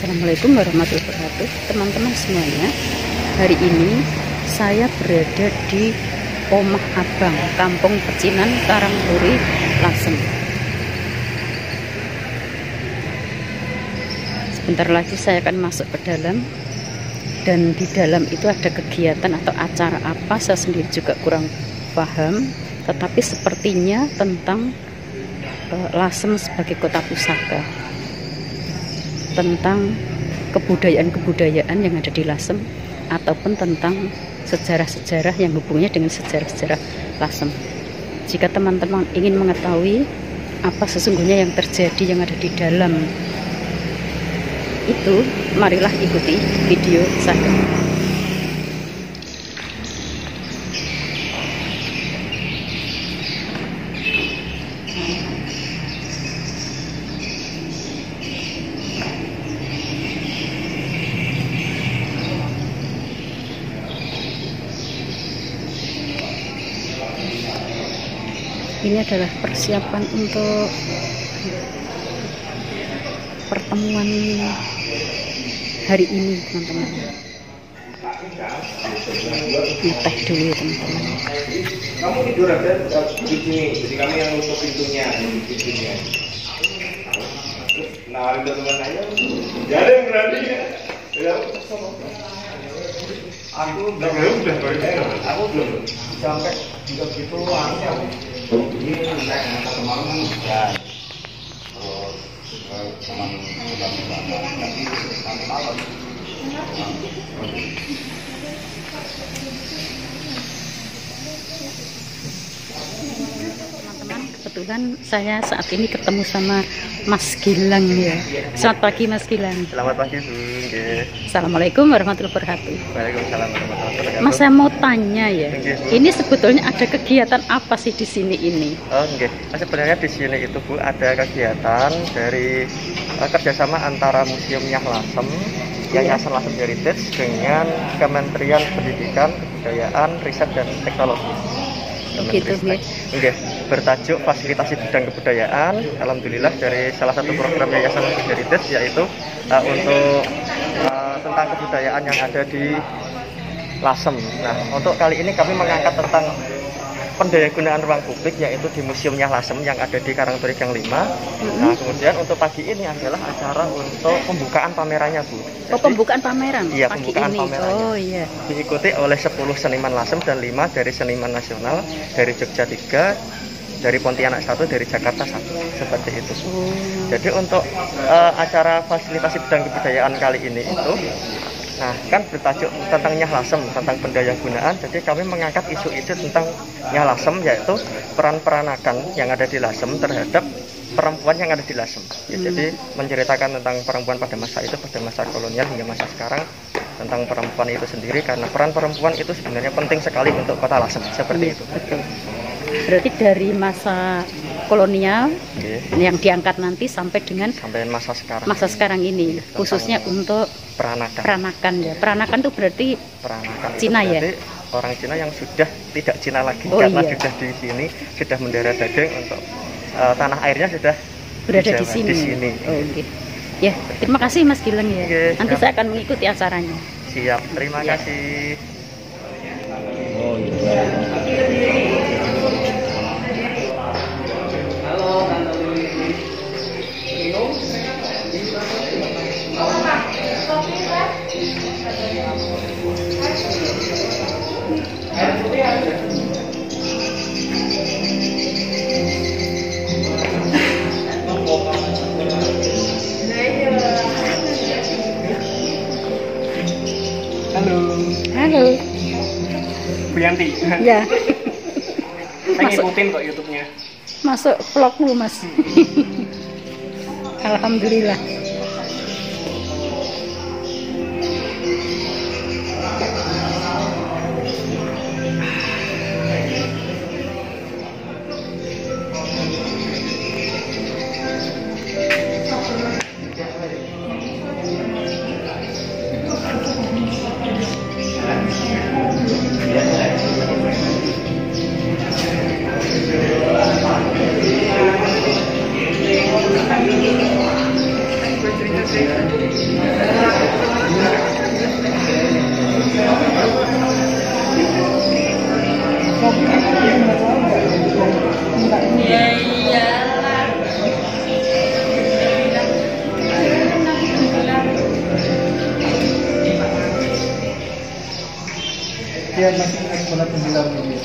Assalamualaikum warahmatullahi wabarakatuh, teman-teman semuanya. Hari ini saya berada di Omah Abang, Kampung Pecinan, Karangguri, Lasem. Sebentar lagi saya akan masuk ke dalam, dan di dalam itu ada kegiatan atau acara apa saya sendiri juga kurang paham, tetapi sepertinya tentang Lasem sebagai kota pusaka, tentang kebudayaan-kebudayaan yang ada di Lasem, ataupun tentang sejarah-sejarah yang hubungannya dengan sejarah-sejarah Lasem. Jika teman-teman ingin mengetahui apa sesungguhnya yang terjadi yang ada di dalam itu, marilah ikuti video saya. Ini adalah persiapan untuk pertemuan hari ini, teman-teman. Ngeteh dulu ya, teman-teman. Kamu tidur aja di sini, jadi kami yang nutup pintunya, pintunya. Nah, ada teman saya, gak ada yang berani ya. Aku belum sampai juga gitu ini naik kemarin ya teman tapi nanti malam. Teman-teman, kebetulan saya saat ini ketemu sama Mas Gilang ya. Selamat pagi Mas Gilang. Selamat pagi Bu. Assalamualaikum warahmatullahi wabarakatuh. Waalaikumsalam warahmatullahi wabarakatuh. Mas, saya mau tanya ya, ini sebetulnya ada kegiatan apa sih di sini ini? Oh, okay. Sebenarnya di sini itu Bu ada kegiatan dari kerjasama antara Museum Nyah Lasem, Yayasan Lasem Heritage dengan Kementerian Pendidikan, Kebudayaan, Riset dan Teknologi. Gitu, Okay. Bertajuk Fasilitasi Bidang Kebudayaan. Alhamdulillah dari salah satu program Yayasan Lasem Heritage yaitu untuk tentang kebudayaan yang ada di Lasem. Nah, untuk kali ini kami mengangkat tentang pendayagunaan ruang publik, yaitu di Museum Nyah Lasem yang ada di Karangguri Gang 5. Nah, kemudian untuk pagi ini adalah acara untuk pembukaan pamerannya, Bu. Oh, pembukaan pameran? Iya, pagi pembukaan ini. pamerannya. Oh iya. Diikuti oleh 10 seniman Lasem dan 5 dari seniman nasional, dari Jogja 3, dari Pontianak 1, dari Jakarta 1, seperti itu. Jadi untuk acara fasilitasi bidang kebudayaan kali ini itu, nah kan bertajuk tentang Nyah Lasem, tentang pendayagunaan. Jadi kami mengangkat isu-isu tentang Nyah Lasem, yaitu peran-peranakan yang ada di Lasem terhadap perempuan yang ada di Lasem. Ya, jadi menceritakan tentang perempuan pada masa itu, pada masa kolonial hingga masa sekarang, tentang perempuan itu sendiri, karena peran perempuan itu sebenarnya penting sekali untuk kota Lasem, seperti itu. Betul. Berarti dari masa kolonial yang diangkat nanti sampai masa sekarang. Masa sekarang ini, khususnya untuk peranakan ya. Peranakan itu berarti peranakan Cina itu berarti ya. Orang Cina yang sudah tidak Cina lagi, karena iya, sudah di sini, sudah mendarah daging untuk tanah airnya sudah berada di sini. Oh, okay. Ya, terima kasih Mas Gilang ya. Nanti saya akan mengikuti acaranya. Siap, terima kasih. Oh, iya. Halo. Bu Yanti. Ya. Saya ngikutin kok YouTube-nya. Masuk vlog lu, Mas. Alhamdulillah. Dia masih sekolah 9 ini.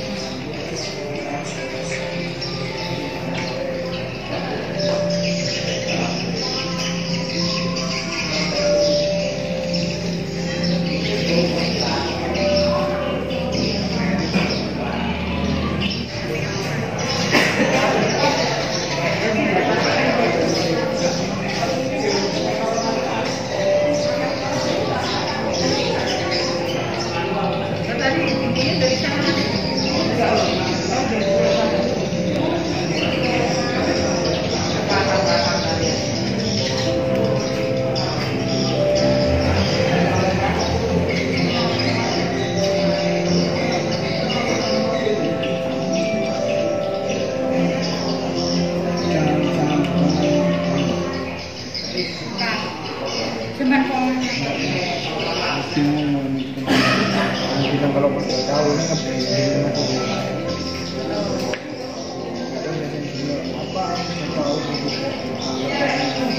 Kita kalau mau tahu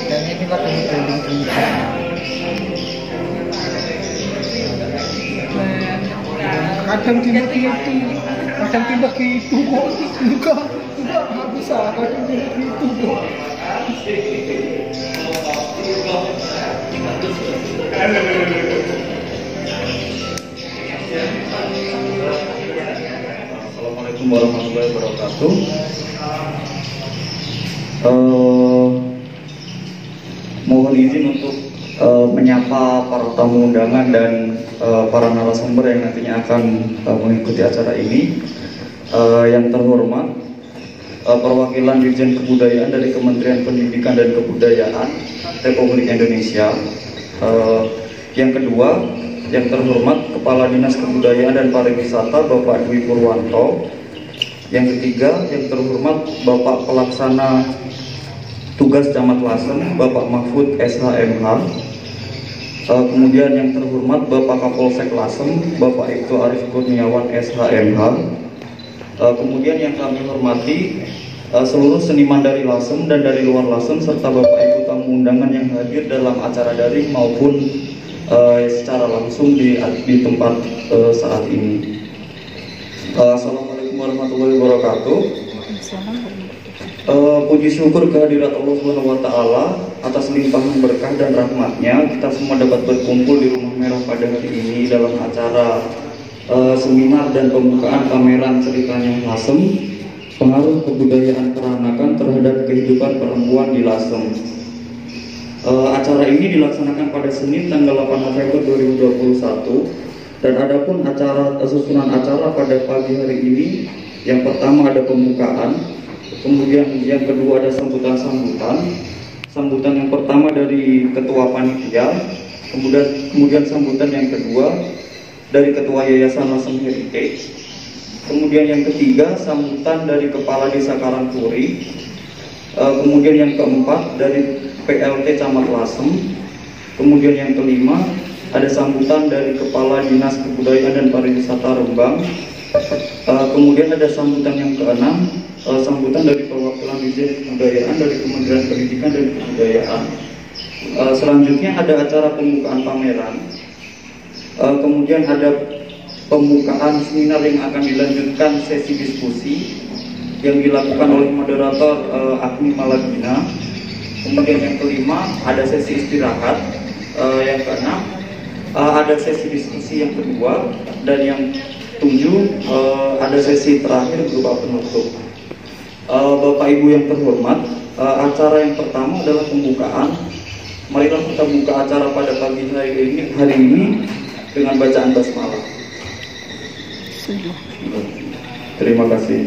dan ini kan trending kadang tindak itu kok enggak bisa kadang tindak itu kok. Assalamualaikum warahmatullahi wabarakatuh. Mohon izin untuk menyapa para tamu undangan dan para narasumber yang nantinya akan mengikuti acara ini. Yang terhormat, perwakilan Dirjen Kebudayaan dari Kementerian Pendidikan dan Kebudayaan Republik Indonesia. Yang kedua, yang terhormat Kepala Dinas Kebudayaan dan Pariwisata Bapak Dwi Purwanto. Yang ketiga, yang terhormat Bapak Pelaksana Tugas Camat Lasem Bapak Mahfud SHMH. Kemudian yang terhormat Bapak Kapolsek Lasem Bapak Ibtu Arif Kurniawan SHMH. Kemudian yang kami hormati seluruh seniman dari Lasem dan dari luar Lasem serta Bapak Ibu tamu undangan yang hadir dalam acara daring maupun secara langsung di tempat saat ini. Assalamualaikum warahmatullahi wabarakatuh. Puji syukur kehadirat Allah Subhanahu wa Ta'ala atas limpahan berkah dan rahmatnya kita semua dapat berkumpul di Rumah Merah pada hari ini dalam acara seminar dan pembukaan pameran ceritanya Lasem, pengaruh kebudayaan peranakan terhadap kehidupan perempuan di Lasem. Acara ini dilaksanakan pada Senin tanggal 8 November 2021 dan adapun susunan acara pada pagi hari ini, yang pertama ada pembukaan, kemudian yang kedua ada sambutan yang pertama dari ketua panitia, kemudian sambutan yang kedua dari ketua Yayasan Lasem Heritage, kemudian yang ketiga sambutan dari kepala desa Karangturi, kemudian yang keempat dari PLT Camat Lasem, kemudian yang kelima ada sambutan dari Kepala Dinas Kebudayaan dan Pariwisata Rembang, kemudian ada sambutan yang keenam, sambutan dari perwakilan Dirjen Kebudayaan dari Kementerian Pendidikan dan Kebudayaan. Selanjutnya ada acara pembukaan pameran, kemudian ada pembukaan seminar yang akan dilanjutkan sesi diskusi yang dilakukan oleh moderator Agni Malagina. Kemudian yang kelima ada sesi istirahat, yang keenam ada sesi diskusi yang kedua, dan yang tujuh ada sesi terakhir berupa penutup. Bapak Ibu yang terhormat, acara yang pertama adalah pembukaan. Marilah kita buka acara pada pagi hari ini dengan bacaan basmalah. Terima kasih.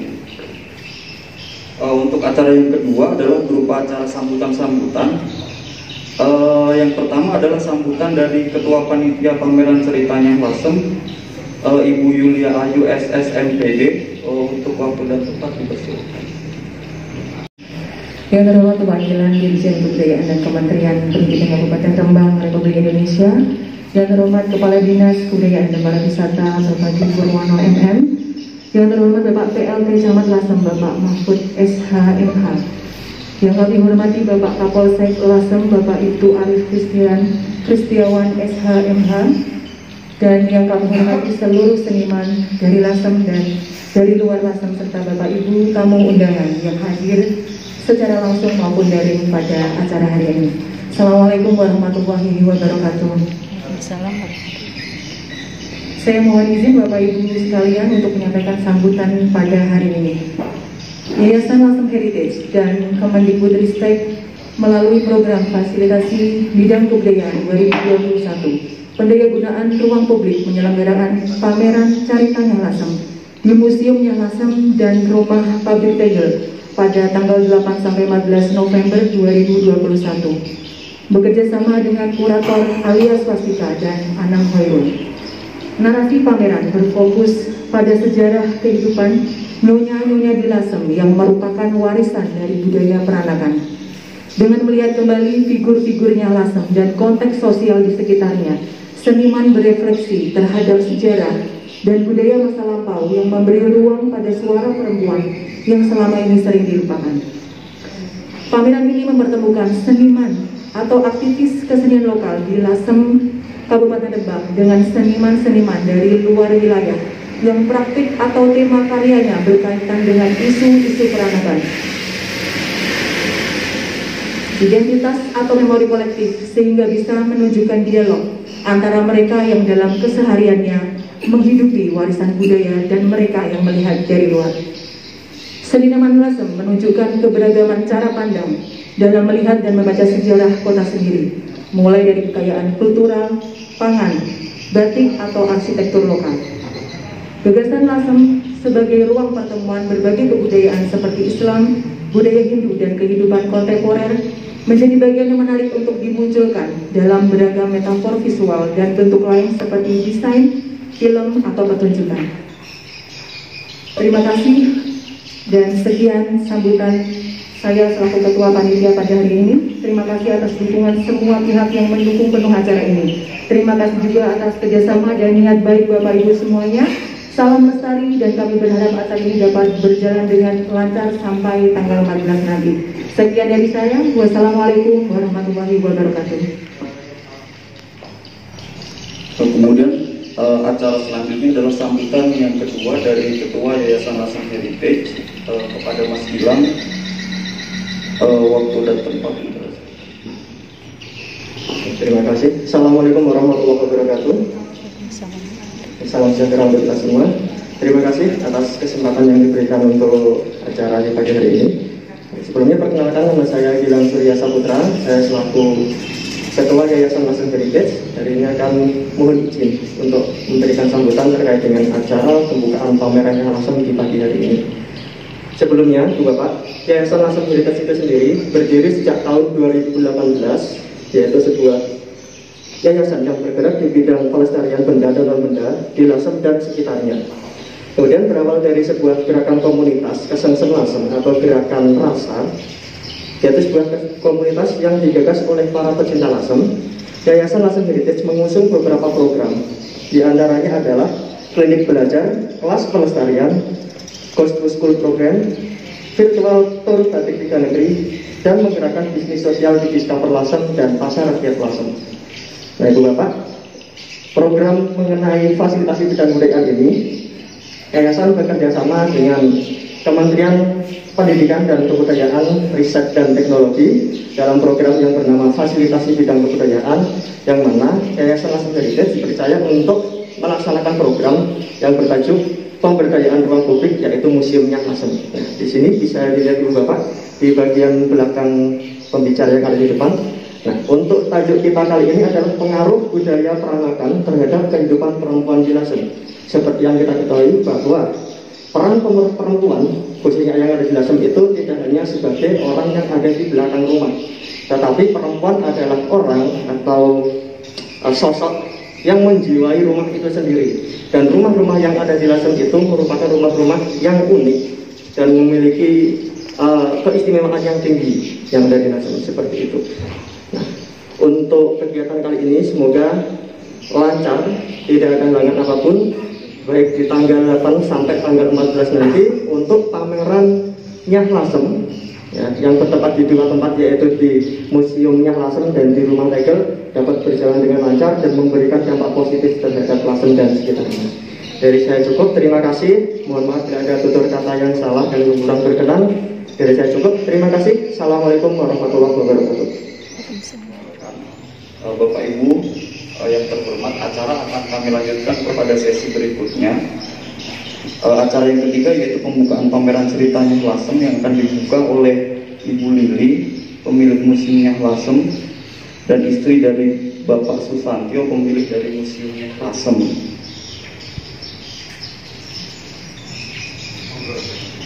Untuk acara yang kedua adalah berupa acara sambutan-sambutan. Yang pertama adalah sambutan dari Ketua Panitia Pameran Ceritanya Lasem, Ibu Yulia Ayu SSMPD. Untuk waktu dan tempat dipersilakan. Yang terhormat perwakilan Dirjen Kebudayaan dan Kementerian Pendidikan Kabupaten Rembang Republik Indonesia, yang terhormat Kepala Dinas Kebudayaan dan Pariwisata Bapak Dwi Purwanto MM, Yang terhormat Bapak PLT Camat Lasem, Bapak Mahfud SHMH. Yang kami hormati Bapak Kapolsek Lasem, Bapak Ibtu Arif Kristiawan SHMH. Dan yang kami hormati seluruh seniman dari Lasem dan dari luar Lasem serta Bapak Ibu tamu undangan yang hadir secara langsung maupun daring pada acara hari ini. Assalamualaikum warahmatullahi wabarakatuh. Saya mohon izin Bapak Ibu sekalian untuk menyampaikan sambutan pada hari ini. Yayasan Lasem Heritage dan Kemendikbudristek melalui program fasilitasi bidang kebudayaan 2021 pendayagunaan ruang publik menyelenggarakan pameran Cari Tanya Lasem di Museum Nyah Lasem dan Rumah Pabrik Tegel pada tanggal 8 sampai 14 November 2021. Bekerja sama dengan kurator Alia Swastika dan Anang Hoirul. Narasi pameran berfokus pada sejarah kehidupan nyonya-nyonya di Lasem yang merupakan warisan dari budaya peranakan. Dengan melihat kembali figur-figurnya Lasem dan konteks sosial di sekitarnya, seniman berefleksi terhadap sejarah dan budaya masa lampau yang memberi ruang pada suara perempuan yang selama ini sering dilupakan. Pameran ini mempertemukan seniman atau aktivis kesenian lokal di Lasem, Kabupaten Rembang dengan seniman-seniman dari luar wilayah yang praktik atau tema karyanya berkaitan dengan isu-isu peranakan. Identitas atau memori kolektif sehingga bisa menunjukkan dialog antara mereka yang dalam kesehariannya menghidupi warisan budaya dan mereka yang melihat dari luar. Seniman Lasem menunjukkan keberagaman cara pandang dalam melihat dan membaca sejarah kota sendiri, mulai dari kekayaan kultural, pangan, batik atau arsitektur lokal. Gagasan Lasem sebagai ruang pertemuan berbagai kebudayaan seperti Islam, budaya Hindu, dan kehidupan kontemporer menjadi bagian yang menarik untuk dimunculkan dalam beragam metafor visual dan bentuk lain seperti desain, film, atau pertunjukan. Terima kasih dan sekian sambutan saya selaku Ketua Panitia pada hari ini. Terima kasih atas dukungan semua pihak yang mendukung penuh acara ini. Terima kasih juga atas kerjasama dan niat baik Bapak Ibu semuanya. Salam lestari dan kami berharap acara ini dapat berjalan dengan lancar sampai tanggal 14 nanti. Sekian dari saya. Wassalamualaikum warahmatullahi wabarakatuh. Kemudian acara selanjutnya adalah sambutan yang kedua dari Ketua Yayasan Lasem Heritage kepada Mas Gilang. Waktu dan tempat. Terima kasih. Assalamualaikum warahmatullahi wabarakatuh. Salam sejahtera untuk kita semua. Terima kasih atas kesempatan yang diberikan untuk acara di pagi hari ini. Sebelumnya perkenalkan, nama saya Gilang Surya Saputra. Saya selaku Ketua Yayasan Lasem Heritage. Hari ini akan mohon izin untuk memberikan sambutan terkait dengan acara pembukaan pameran Nyah Lasem di pagi hari ini. Sebelumnya, Bu Bapak, Yayasan Lasem Heritage itu sendiri berdiri sejak tahun 2018, yaitu sebuah yayasan yang bergerak di bidang pelestarian benda dan non-benda di Lasem dan sekitarnya. Kemudian berawal dari sebuah gerakan komunitas Kesengsen Lasem atau gerakan rasa, yaitu sebuah komunitas yang digagas oleh para pecinta Lasem. Yayasan Lasem Heritage mengusung beberapa program, di antaranya adalah klinik belajar, kelas pelestarian, Ghost to School program, virtual tour batik 3 negeri, dan menggerakkan bisnis sosial di Discover Lasem dan Pasar Rakyat Lasem. Nah, Ibu Bapak, program mengenai fasilitasi bidang kebudayaan ini, Yayasan bekerja sama dengan Kementerian Pendidikan dan Kebudayaan, Riset dan Teknologi dalam program yang bernama Fasilitasi Bidang Kebudayaan, yang mana Yayasan Lasem Heritage percaya untuk melaksanakan program yang bertajuk Pemberdayaan Ruang Publik, yaitu Museum Nyah Lasem. Nah, di sini bisa dilihat Ibu Bapak di bagian belakang pembicara yang ada di depan. Nah, untuk tajuk kita kali ini adalah pengaruh budaya peranakan terhadap kehidupan perempuan di Lasem. Seperti yang kita ketahui bahwa peran perempuan, khususnya yang ada di Lasem itu tidak hanya sebagai orang yang ada di belakang rumah, tetapi perempuan adalah orang atau sosok yang menjiwai rumah itu sendiri. Dan rumah-rumah yang ada di Lasem itu merupakan rumah-rumah yang unik dan memiliki keistimewaan yang tinggi yang ada di Lasem, seperti itu. Nah, untuk kegiatan kali ini semoga lancar, tidak ada halangan apapun, baik di tanggal 8 sampai tanggal 14 nanti untuk pameran Nyah Lasem ya, yang bertempat di dua tempat, yaitu di Museum Nyah Lasem dan di Rumah Tegel, dapat berjalan dengan lancar dan memberikan dampak positif terhadap Lasem dan sekitarnya. Dari saya cukup, terima kasih. Mohon maaf bila ada tutur kata yang salah dan kurang berkenan. Dari saya cukup, terima kasih. Assalamualaikum warahmatullahi wabarakatuh. Bapak Ibu yang terhormat, acara akan kami lanjutkan kepada sesi berikutnya. Acara yang ketiga yaitu pembukaan pameran cerita Nyah Lasem yang akan dibuka oleh Ibu Lili, pemilik Museum Nyah Lasem, dan istri dari Bapak Susantyo, pemilik dari Museum Nyah Lasem.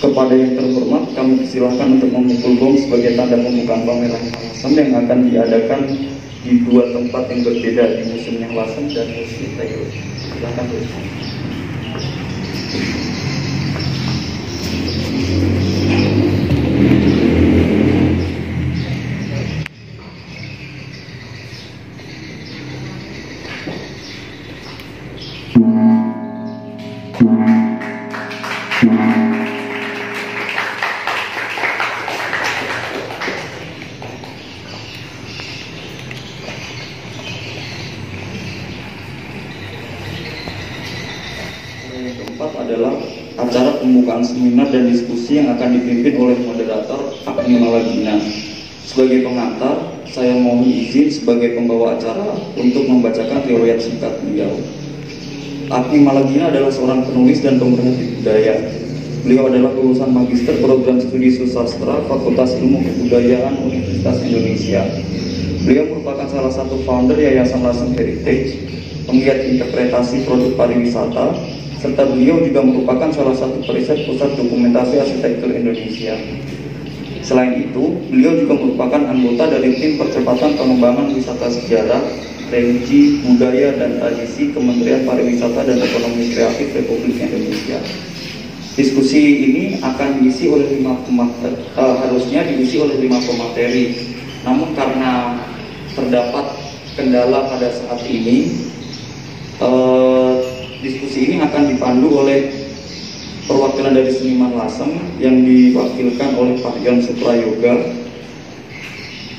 Kepada yang terhormat, kami persilahkan untuk memukul gong sebagai tanda pembukaan pameran Nyah Lasem yang akan diadakan di dua tempat yang berbeda, di Museum Nyah Lasem dan Museum Tegel. Silakan Bu. Yang keempat adalah acara pembukaan seminar dan diskusi yang akan dipimpin oleh moderator Agni Malagina. Sebagai pengantar, saya mohon izin sebagai pembawa acara untuk membacakan riwayat singkat beliau. Agni Malagina adalah seorang penulis dan pemerhati budaya. Beliau adalah lulusan Magister Program Studi Susastra Fakultas Ilmu Kebudayaan Universitas Indonesia. Beliau merupakan salah satu founder Yayasan Lasem Heritage, penggiat interpretasi produk pariwisata, serta beliau juga merupakan salah satu periset Pusat Dokumentasi Arsitektur Indonesia. Selain itu, beliau juga merupakan anggota dari tim percepatan pengembangan wisata sejarah, religi, budaya, dan tradisi Kementerian Pariwisata dan Ekonomi Kreatif Republik Indonesia. Diskusi ini akan diisi oleh harusnya diisi oleh 5 pemateri. Namun karena terdapat kendala pada saat ini, diskusi ini akan dipandu oleh perwakilan dari seniman Lasem yang diwakilkan oleh Pak Yon Suprayoga.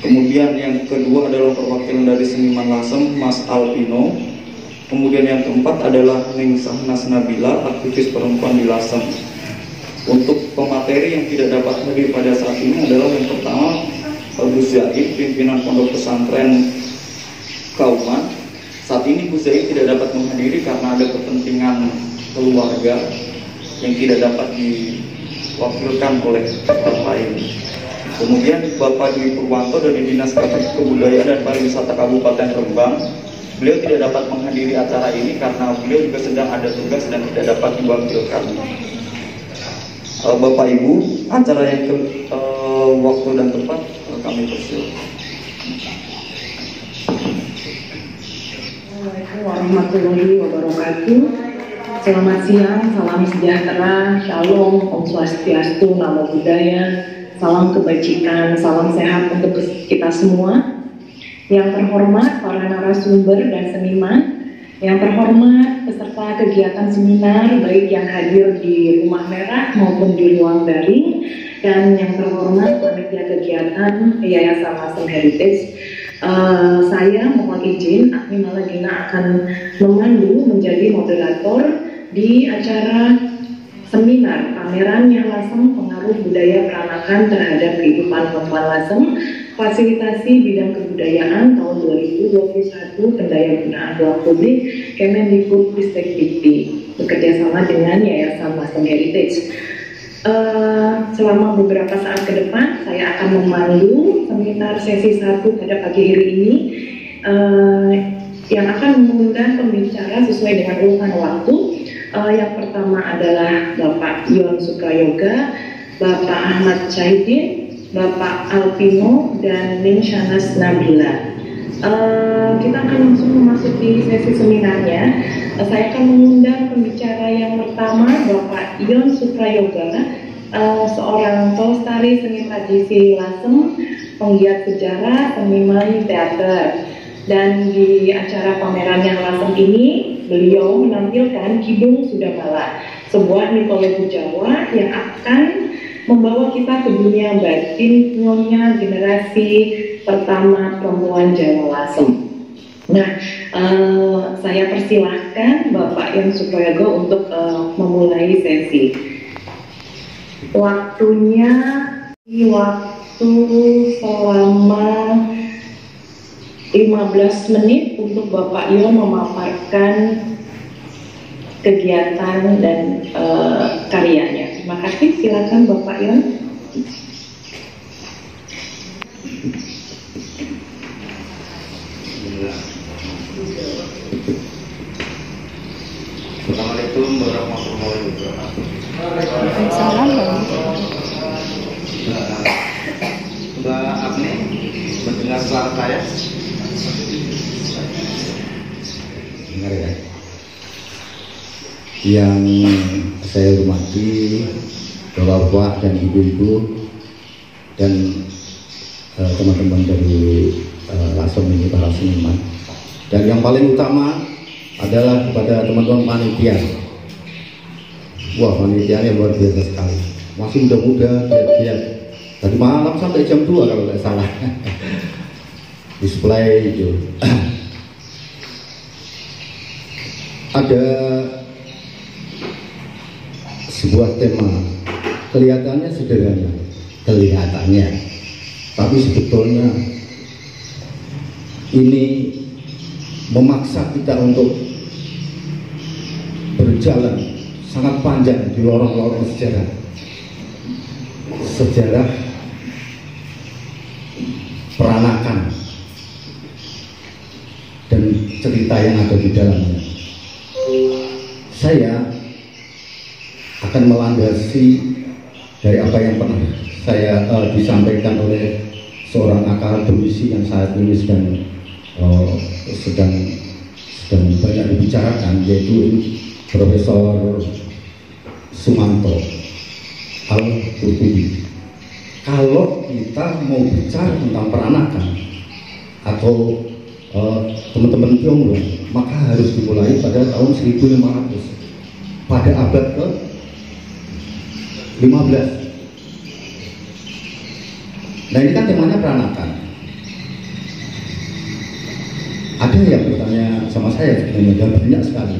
Kemudian yang kedua adalah perwakilan dari seniman Lasem, Mas Alpino. Kemudian yang keempat adalah Ning Sahnas Nabila, aktivis perempuan di Lasem. Untuk pemateri yang tidak dapat hadir pada saat ini adalah yang pertama Gus Zaid, pimpinan Pondok Pesantren Kauman. Saat ini Gus Zaid tidak dapat menghadiri karena ada kepentingan keluarga yang tidak dapat diwakilkan oleh orang lain. Kemudian Bapak Dwi Purwanto dari Dinas Kebudayaan dan Pariwisata Kabupaten Rembang. Beliau tidak dapat menghadiri acara ini karena beliau juga sedang ada tugas dan tidak dapat diwakilkan. Bapak Ibu, acara yang waktu dan tempat kami persilakan. Assalamualaikum warahmatullahi wabarakatuh. Selamat siang, salam sejahtera, shalom, om swastiastu, namo buddhaya, salam kebajikan, salam sehat untuk kita semua. Yang terhormat para narasumber dan seniman, yang terhormat peserta kegiatan seminar baik yang hadir di Rumah Merah maupun di ruang daring, dan yang terhormat panitia kegiatan Yayasan Lasem Heritage. Saya mohon izin, Agni Malagina akan memandu menjadi moderator di acara seminar pameran Nyah Lasem, pengaruh budaya peranakan terhadap kehidupan perempuan Lasem, fasilitasi bidang kebudayaan tahun 2021, pendaya-gunaan ruang publik, Kemendikbudristekdikti, bekerjasama dengan Yayasan Lasem Heritage. Selama beberapa saat ke depan, saya akan memandu seminar sesi 1 pada pagi hari ini, yang akan mengundang pembicara sesuai dengan urutan waktu. Yang pertama adalah Bapak Yon Suprayoga, Bapak Ahmad Syahidin, Bapak Alpino, dan Ning Sahnas Nabila. Kita akan langsung memasuki sesi seminarnya. Saya akan mengundang pembicara yang pertama, Bapak Yon Suprayoga, seorang pelestari seni tradisi Lasem, penggiat sejarah, seniman teater. Dan di acara pameran Nyah Lasem ini beliau menampilkan Kidung Sudamala, sebuah mitologi Jawa yang akan membawa kita ke dunia batin nyonya generasi pertama perempuan Jawa Lasem. Nah, saya persilahkan Bapak Yon Suproyogo untuk memulai sesi. Waktunya waktu selama 15 menit untuk Bapak Yon memaparkan kegiatan dan karyanya. Terima kasih, silakan Bapak Yon. Assalamualaikum warahmatullahi wabarakatuh. Mbak Agni, mendengar suara saya? Dengar ya. Yang saya hormati Bapak dan Ibu-ibu dan teman-teman dari Lasem ini, para seniman. Dan yang paling utama adalah kepada teman-teman panitia. Wah, panitianya luar biasa sekali. Masih muda-muda, giat-giat. Tadi malam sampai jam 2 kalau tidak salah. Display itu. Ada sebuah tema, kelihatannya sederhana, tapi sebetulnya ini memaksa kita untuk berjalan sangat panjang di lorong-lorong sejarah peranakan dan cerita yang ada di dalamnya. Saya akan melandasi dari apa yang pernah saya disampaikan oleh seorang akademisi yang saat ini sedang banyak dibicarakan, yaitu Profesor Sumanto Al-Qurtubi. Kalau kita mau bicara tentang peranakan atau teman-teman Tionghoa, maka harus dimulai pada tahun 1500, pada abad ke-15. Nah, ini kan temanya peranakan. Ada yang bertanya sama saya sebenarnya, dan banyak sekali.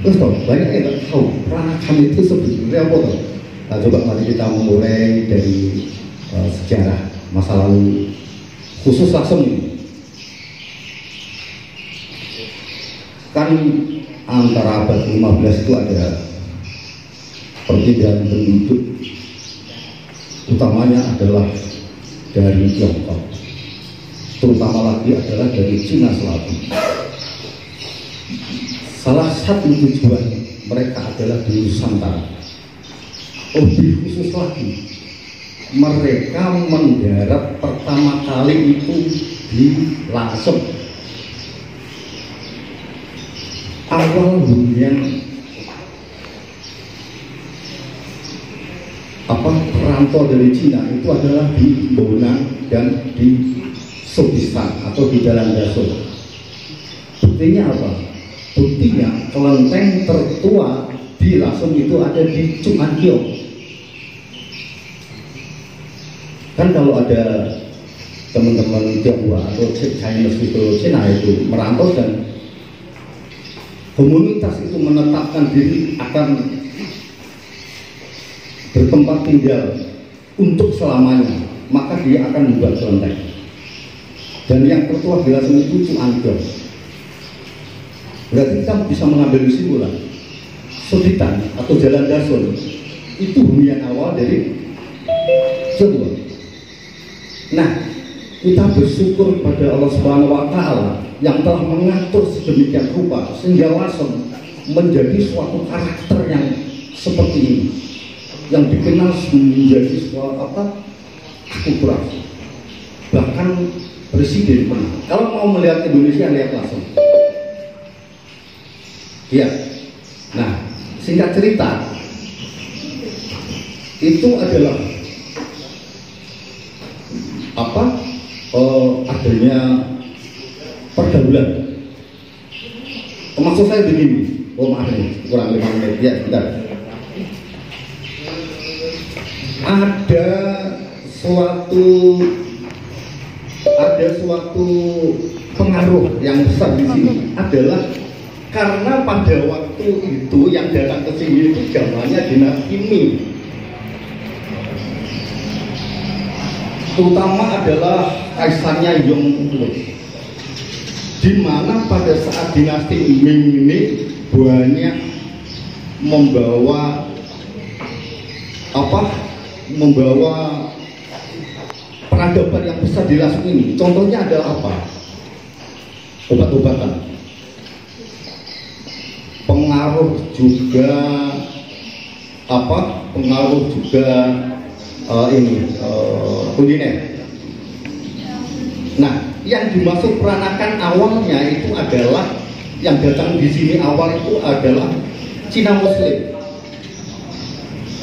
Terus banyak yang nggak tahu peranakan itu sebenarnya apa toh? Nah, coba mari kita memulai dari sejarah masa lalu khusus Lasem ini. Kan antara abad 15 itu ada perpindahan penduduk, utamanya adalah dari Tiongkok, terutama lagi adalah dari Cina Selatan. Salah satu tujuan mereka adalah di Nusantara. Lebih khusus lagi, mereka mendarat pertama kali itu di Lasem. Awal hunian perantau dari Cina itu adalah di Bonang dan di Sobistan atau di Jalan Daso. Buktinya apa? Buktinya kelenteng tertua di Lasem itu ada di Cumankiong. Kan kalau ada teman-teman Tionghoa atau Chinese itu, Cina itu merantau dan komunitas itu menetapkan diri akan bertempat tinggal untuk selamanya, maka dia akan membuat kelenteng. Dan yang tertua di Lasem itu Cuankiong. Berarti kita bisa mengambil kesimpulan, Sobitan atau Jalan Dason itu hunian awal dari Jawa. Nah, kita bersyukur pada Allah Subhanahu wa Ta'ala yang telah mengatur sedemikian rupa sehingga Lasem menjadi suatu karakter yang seperti ini, yang dikenal menjadi suatu akulturasi. Bahkan presiden pernah, kalau mau melihat Indonesia, lihat Lasem. Ya, nah singkat cerita itu adalah adanya pergaulan. Maksud saya begini, Oh maaf nih, kurang 5 menit ya, sebentar. Ada suatu pengaruh yang besar di sini adalah karena pada waktu itu yang datang ke sini itu zamannya dinasti Ming. Terutama adalah kaisarnya Yongle, di mana pada saat dinasti Ming ini banyak membawa peradaban yang besar di Lasem ini. Contohnya adalah apa? Obat-obatan. Pengaruh juga kuliner. Nah, yang dimaksud peranakan awalnya itu adalah yang datang di sini awal itu adalah Cina Muslim.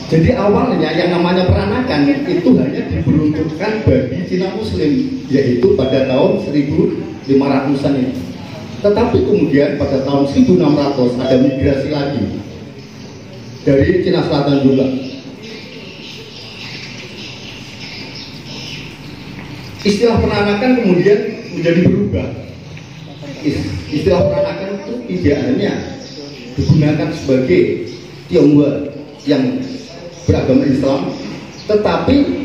Jadi awalnya yang namanya peranakan itu hanya diperuntukkan bagi Cina Muslim, yaitu pada tahun 1500-an ini. Tetapi kemudian pada tahun 1600 ada migrasi lagi dari Cina Selatan juga. Istilah peranakan kemudian menjadi berubah. Istilah peranakan itu tidak hanya digunakan sebagai Tionghoa yang beragama Islam, tetapi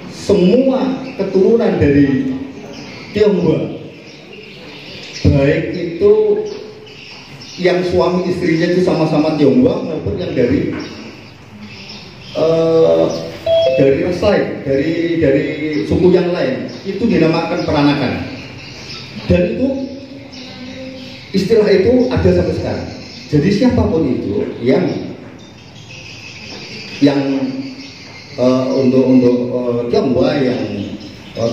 semua keturunan dari Tionghoa, baik itu yang suami istrinya itu sama-sama Tionghoa maupun yang dari ras lain, dari suku yang lain, itu dinamakan peranakan. Dan itu istilah itu ada sampai sekarang. Jadi siapapun itu yang untuk Tionghoa yang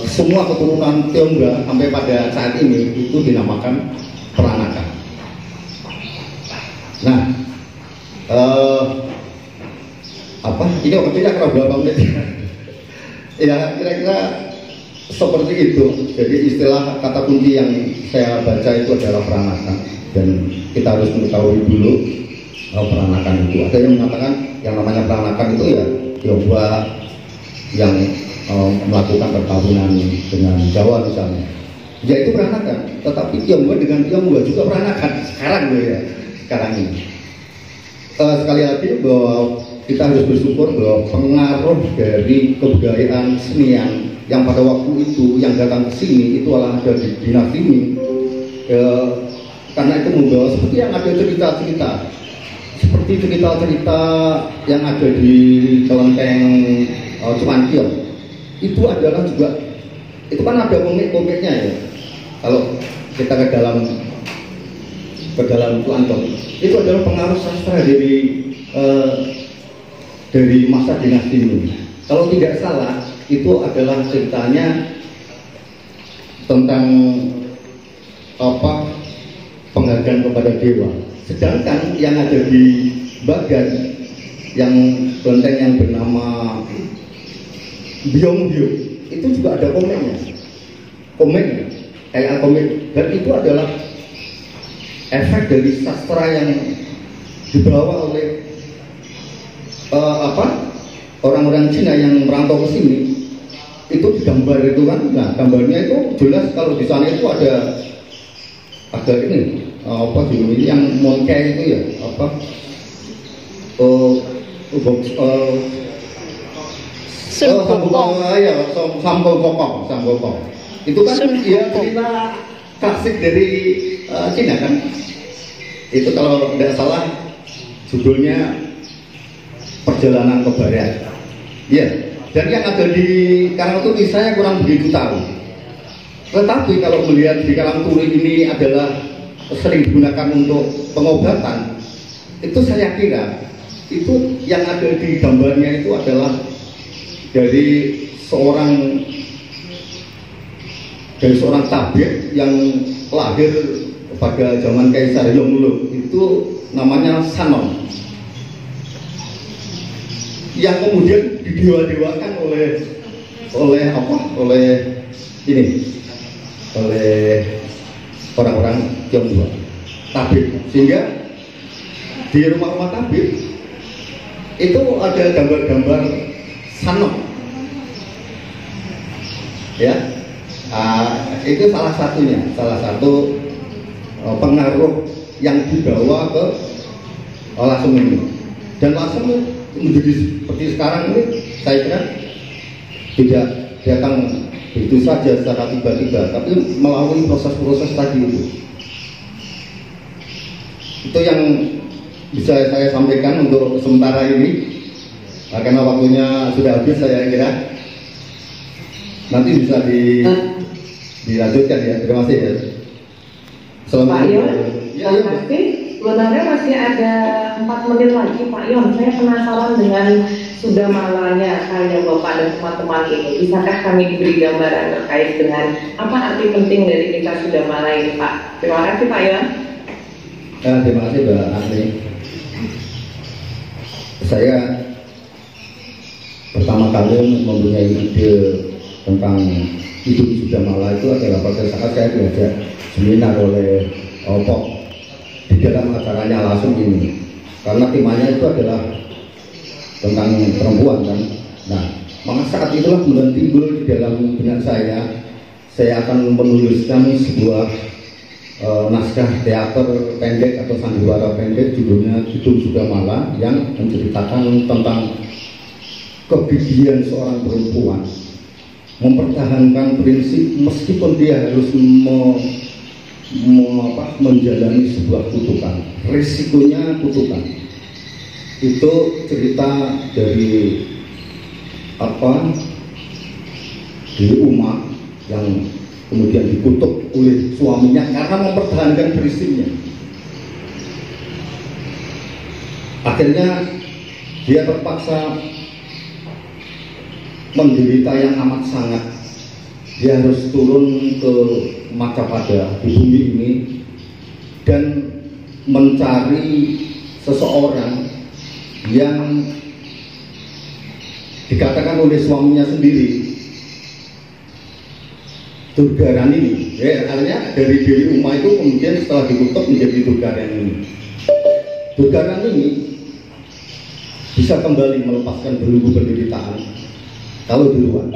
semua keturunan Tionghoa sampai pada saat ini itu dinamakan peranakan. Nah, ini waktunya kira berapa menit? Ya kira-kira seperti itu. Jadi istilah kata kunci yang saya baca itu adalah peranakan, dan kita harus mengetahui dulu peranakan itu. Ada yang mengatakan yang namanya peranakan itu ya Tionghoa yang melakukan perkawinan dengan Jawa misalnya, ya itu peranakan. Tetapi Tionghoa dengan Tionghoa juga peranakan sekarang ini. Sekali lagi bahwa kita harus bersyukur bahwa pengaruh dari kebudayaan senian yang pada waktu itu yang datang ke sini itu adalah ada di dinasti Ming, karena itu membawa seperti yang ada cerita-cerita yang ada di kelenteng Cuankiong. Itu adalah juga, itu kan ada komik-komiknya ya. Kalau kita ke dalam Cuankiong, itu adalah pengaruh sastra dari masa dinasti Ming. Kalau tidak salah, itu adalah ceritanya tentang penghargaan kepada dewa. Sedangkan yang ada di Bagan, yang kelenteng yang bernama Byongyu, itu juga ada komik, dan itu adalah efek dari sastra yang dibawa oleh orang-orang Cina yang merantau ke sini. Itu digambar itu kan. Nah, gambarnya itu jelas kalau di sana itu ada ini yang Monkey itu ya, Samgokong. Itu kan dia cerita klasik dari Cina kan. Itu kalau tidak salah judulnya Perjalanan ke Barat. Ya, dan yang ada di Karangturi saya kurang begitu tahu. Tetapi kalau melihat di Karangturi ini adalah sering digunakan untuk pengobatan, itu saya kira itu yang ada di gambarnya itu adalah dari seorang tabib yang lahir pada zaman Kaisar Yongle, itu namanya Sanon, yang kemudian didewa-dewakan oleh orang-orang Tionghoa, tabib, sehingga di rumah-rumah tabib itu ada gambar-gambar sanok, ya. Itu salah satunya, salah satu pengaruh yang dibawa ke Lasem ini. Dan Lasem menjadi seperti sekarang ini, saya kira tidak datang begitu saja secara tiba-tiba, tapi melalui proses-proses tadi itu. Itu yang bisa saya sampaikan untuk sementara ini, karena waktunya sudah habis saya kira. Nanti bisa dilanjutkan ya. Terima kasih ya. Pak Yon, terima kasih. Sebenarnya masih ada 4 menit lagi Pak Yon. Saya penasaran dengan sudah malanya karya Bapak dan teman-teman ini. Bisakah kami diberi gambaran terkait dengan apa arti penting dari Mitra Sudah Mala ini Pak? Terima kasih Pak Yon. Terima kasih Mbak Asri. Saya pertama kali mempunyai ide tentang hidup Sudah Mala itu adalah pada saat saya diajak seminar oleh Pok di dalam acaranya Lasem ini, karena temanya itu adalah tentang perempuan kan. Nah, maka saat itulah kemudian timbul di dalam benak saya akan menuliskan sebuah naskah teater pendek atau sandiwara pendek judulnya Hidup Sudah Mala, yang menceritakan tentang kegigihan seorang perempuan mempertahankan prinsip meskipun dia harus menjalani sebuah kutukan, risikonya kutukan. Itu cerita dari dari Uma yang kemudian dikutuk oleh suaminya karena mempertahankan prinsipnya. Akhirnya dia terpaksa menderita yang amat sangat. Dia harus turun ke Macapada di bumi ini dan mencari seseorang yang dikatakan oleh suaminya sendiri Durgarani. Artinya dari Dewi Uma itu kemudian setelah dikutuk menjadi Durgarani. Durgarani ini bisa kembali melepaskan belenggu penderitaan kalau di luar.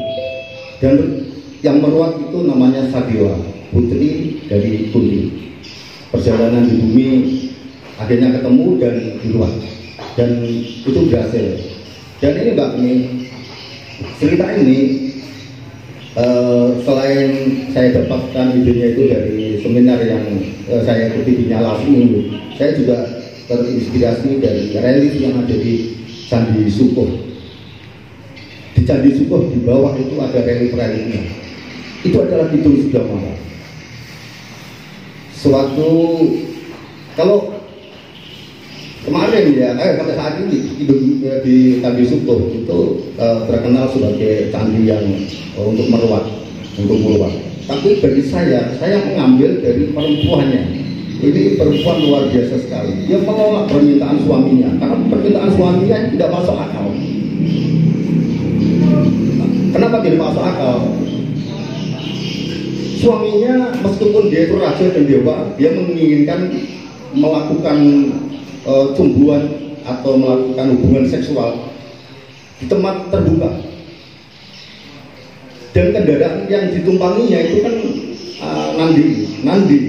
Dan yang meruat itu namanya Sadewa, putri dari Kunti. Perjalanan di bumi akhirnya ketemu dan di luar, dan itu berhasil. Dan ini Mbak, ini cerita ini selain saya dapatkan idenya itu dari seminar yang saya ikuti di Lasem ini, saya juga terinspirasi dari relief yang ada di Candi Sukoh. Di Candi Sukoh di bawah itu ada relief-reliefnya. Itu adalah Hidup Sudah Mala. Suatu, kalau kemarin ya, pada saat ini di Candi Sukoh itu terkenal sebagai candi yang untuk meruat. Tapi bagi saya mengambil dari perempuannya. Ini perempuan luar biasa sekali. Dia menolak permintaan suaminya karena permintaan suaminya tidak masuk akal. Kenapa tidak masuk akal? Suaminya meskipun dia itu raja dan dewa, dia menginginkan melakukan cumbuan atau melakukan hubungan seksual di tempat terbuka. Dan kendaraan yang ditumpanginya itu kan nandi,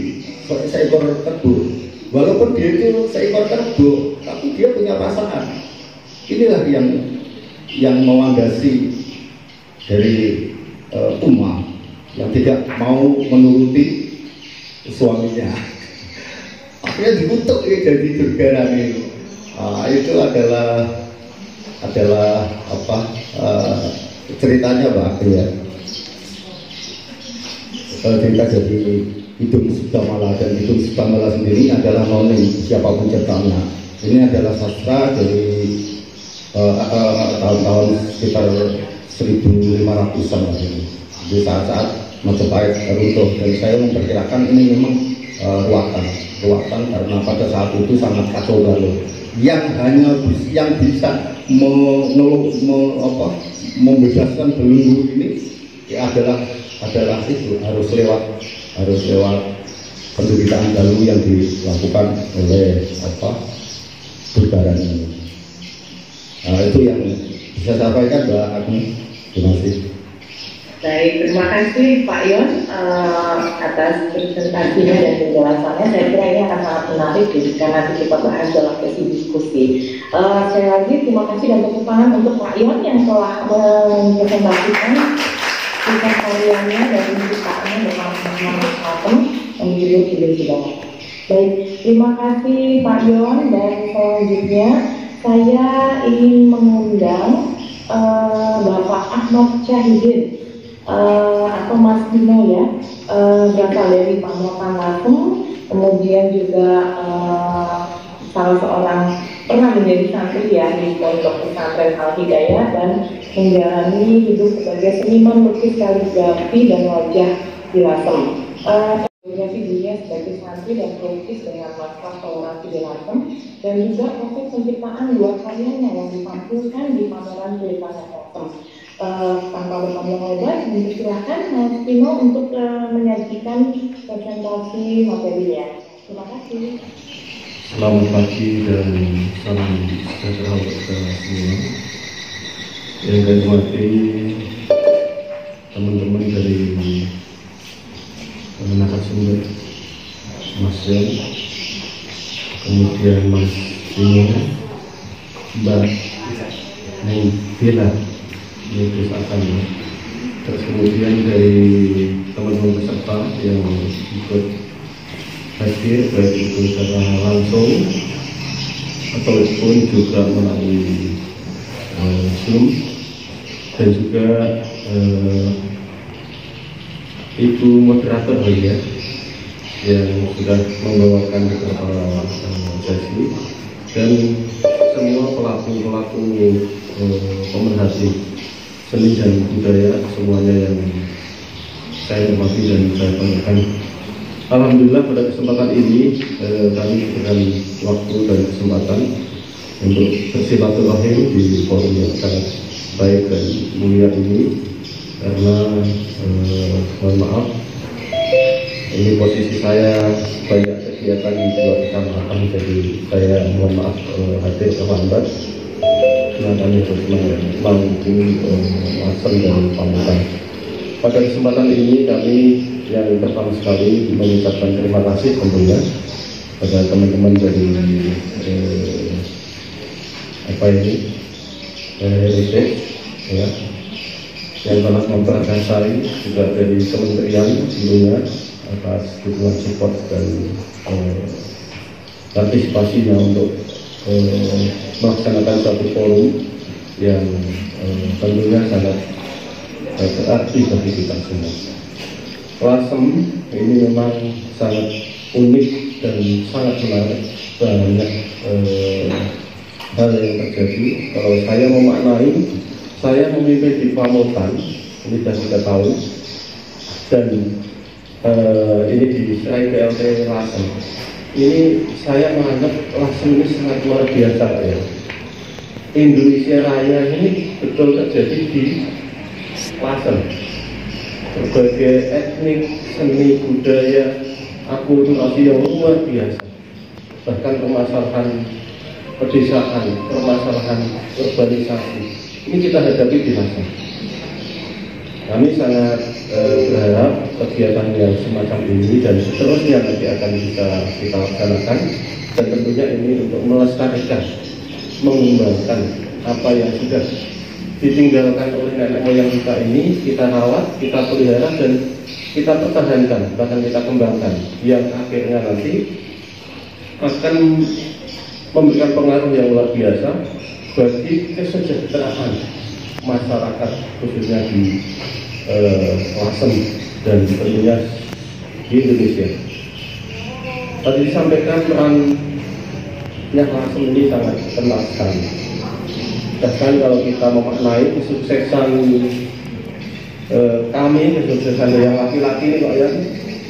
seekor kerbau. Walaupun dia itu seekor kerbau, tapi dia punya perasaan. Inilah yang melandasi dari Uma yang tidak mau menuruti suaminya. Akhirnya dikutuk jadi Durgarani. Itu adalah ceritanya Pak ya. Cerita jadi Hidup Sudah Mala, dan Hidup Sudah Mala sendiri adalah noning siapa penciptanya. Ini adalah sastra dari tahun-tahun sekitar 1500-an lah ini. Di saat-saat Majapahit runtuh, dan saya memperkirakan ini memang ruatan karena pada saat itu sangat kacau balau. Yang bisa membebaskan belenggu ini ya adalah itu harus lewat penderitaan galuh yang dilakukan oleh berbaran ini. Nah, itu yang bisa saya sampaikan Mbak Agni. Terima kasih. Baik, terima kasih Pak Yon atas presentasinya dan penjelasannya. Saya kira ini akan sangat menarik jika nanti kita bahas dalam sesi diskusi. Sekali lagi terima kasih dan tepuk tangan untuk Pak Yon yang telah mempresentasikan kisah karyanya dan ciptaannya bersama menghidupkan Indonesia. Baik, terima kasih Pak Yon, dan selanjutnya saya ingin mengundang Bapak Ahmad Syahidin atau Mas Dino ya, berasal dari Pamuatan Lasem, kemudian juga salah seorang pernah menjadi santri ya di Pondok Pesantren Al Hidayah dan menjalani hidup sebagai seniman lukis kaligrafi dan wajah di Lasem. Biografi dirinya sebagai santri dan pelukis dengan masalah toleransi di Lasem, dan juga proses penciptaan dua karyanya yang ditampilkan di pameran tulisan Lasem. Tanpa berpanjang lebar, silakan Mas Tino untuk menyajikan presentasi materinya. Terima kasih. Selamat pagi dan salam sejahtera untuk kita semua. Yang saya hormati teman-teman dari narasumber, Mas Jon, kemudian Mas Tino, Mbak Bella, terus terus kemudian dari teman-teman peserta yang ikut hadir, baik itu secara langsung ataupun juga melalui Zoom, dan juga Ibu moderator ya yang sudah membawakan beberapa sesi, dan semua pelaku pemerhati seni dan budaya semuanya yang saya hormati dan saya banggakan. Alhamdulillah pada kesempatan ini kami diberikan waktu dan kesempatan untuk bersilaturahim di forum yang sangat baik dan mulia ini, karena mohon maaf ini posisi saya banyak kegiatan di luar kecamatan, jadi saya mohon maaf hadir terlambat. Kami terus manggung Lasem dan Pamutan. Pada kesempatan ini kami yang pertama sekali mengucapkan terima kasih tentunya pada teman-teman dari heritage ya, yang telah memperkasai, juga dari kementerian tentunya atas dukungan support dan partisipasinya untuk melaksanakan satu forum yang tentunya sangat berarti bagi kita semua. Lasem ini memang sangat unik dan sangat menarik, banyak hal yang terjadi. Kalau saya memaknai, saya memimpin di Pamutan ini sudah 3 tahun, dan ini di PLT Lasem. Ini saya menganggap Lasem ini sangat luar biasa ya. Indonesia Raya ini betul terjadi di Lasem. Berbagai etnik, seni, budaya, akulturasi yang luar biasa. Bahkan permasalahan pedesaan, permasalahan urbanisasi, ini kita hadapi di Lasem. Kami sangat berharap kegiatan yang semacam ini dan seterusnya nanti akan kita laksanakan, dan tentunya ini untuk melestarikan, mengembangkan apa yang sudah ditinggalkan oleh nenek moyang kita ini, kita rawat, kita pelihara, dan kita pertahankan, bahkan kita kembangkan, yang akhirnya nanti akan memberikan pengaruh yang luar biasa bagi kesejahteraan masyarakat, khususnya di Lasem dan tentunya di Indonesia. Tadi disampaikan perannya Lasem ini sangat kental sekali. Bahkan kalau kita memaknai kesuksesan kami, kesuksesan yang laki-laki ini Pak ya,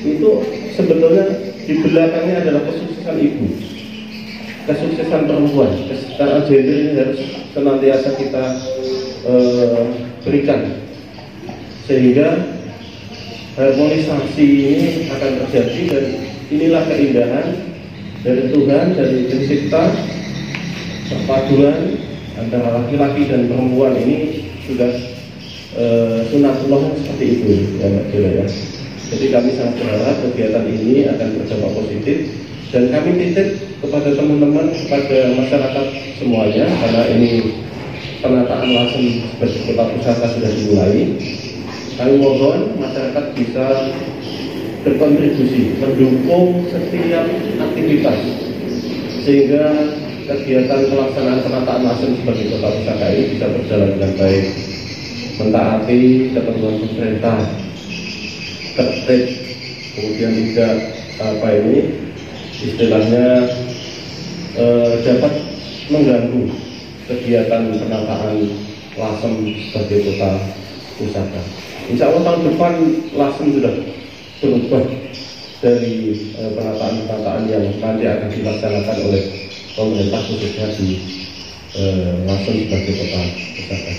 itu sebetulnya di belakangnya adalah kesuksesan ibu, kesuksesan perempuan. Kesetaraan gender ini harus senantiasa kita berikan, sehingga harmonisasi ini akan terjadi, dan inilah keindahan dari Tuhan, dari pencipta, perpaduan antara laki-laki dan perempuan ini sudah sunatullah seperti itu ya Mbak Dila ya. Jadi kami sangat berharap kegiatan ini akan berdampak positif dan kami titip kepada teman-teman, kepada masyarakat semuanya, karena ini penataan Lasem sebagai kota pusaka sudah dimulai. Kami mohon masyarakat bisa berkontribusi mendukung setiap aktivitas sehingga kegiatan pelaksanaan penataan Lasem sebagai kota pusaka ini bisa berjalan dengan baik, mentaati ketentuan pemerintah, tertib, kemudian tidak istilahnya dapat mengganggu kegiatan penataan Lasem sebagai kota pusaka. Insya Allah tahun depan Lasem sudah berubah dari penataan-penataan yang nanti akan dilaksanakan oleh pemerintah khususnya di Lasem sebagai kota pusaka.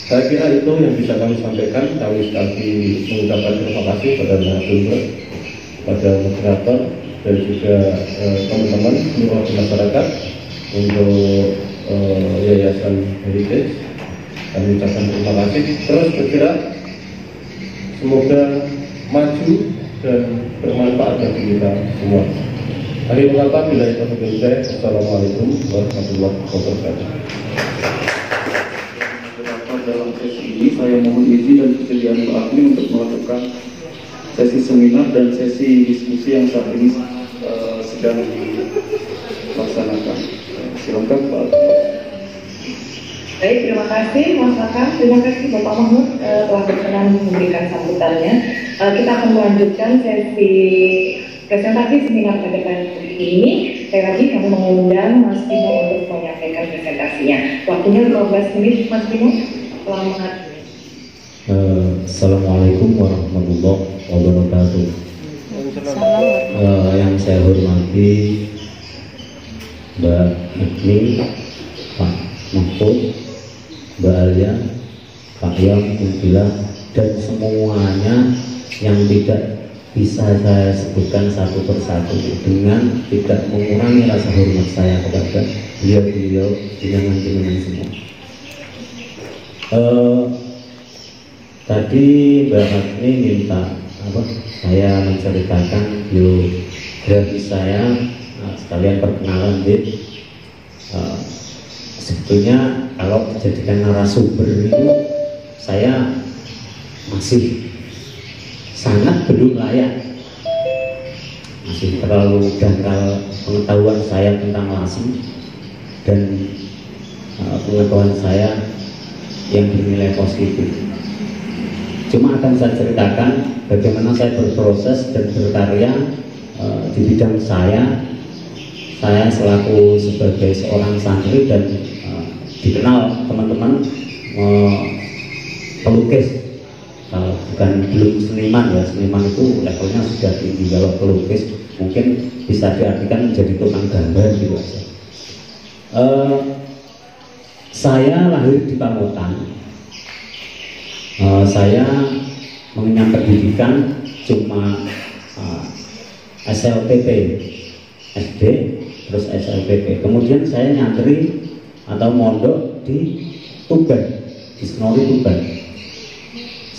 Saya kira itu yang bisa kami sampaikan. Kami sekali mengucapkan terima kasih kepada narasumber, pada moderator dan juga teman-teman seluruh masyarakat untuk Yayasan Heritage. Kami ucapkan terima kasih. Terus bergerak, semoga maju dan bermanfaat bagi kita semua. Akhir kata, bila itu selesai. Assalamualaikum warahmatullahi wabarakatuh. Dalam sesi ini saya mohon izin dan kesediaan Mbak Agni untuk melakukan sesi seminar dan sesi diskusi yang saat ini sedang dilaksanakan. Silakan Pak. Baik, terima kasih Mas Raka, terima kasih Bapak Mahmud telah berkenan memberikan sambutannya. Kita akan melanjutkan sesi presentasi seminar pada kali ini. Sekali lagi kami mengundang Mas Bimo untuk menyampaikan presentasinya. Waktunya 15 menit, Mas Bimo. Selamat. Assalamualaikum warahmatullahi wabarakatuh. Yang saya hormati Mbak Agni, Pak Mahfud, Mbak Alia, Pak Yang, Mubila, dan semuanya yang tidak bisa saya sebutkan satu persatu dengan tidak mengurangi rasa hormat saya kepada beliau-beliau jenengan-jenengan semua. Tadi Mbak Agni minta saya menceritakan biografi saya, sekalian perkenalan sebetulnya kalau dijadikan narasumber itu saya masih sangat belum layak, masih terlalu dangkal pengetahuan saya tentang Lasem dan pengetahuan saya yang dinilai positif. Cuma akan saya ceritakan bagaimana saya berproses dan berkarya di bidang saya selaku sebagai seorang santri dan dikenal teman-teman pelukis. Bukan belum seniman ya, seniman itu levelnya sudah tinggi. Kalau pelukis mungkin bisa diartikan menjadi tukang gambar gitu aja. Saya lahir di Pamutan. Saya mengenyam pendidikan cuma SLPP SD, terus SLPP. Kemudian saya nyantri atau mondok di Tuban, di Senori Tuban.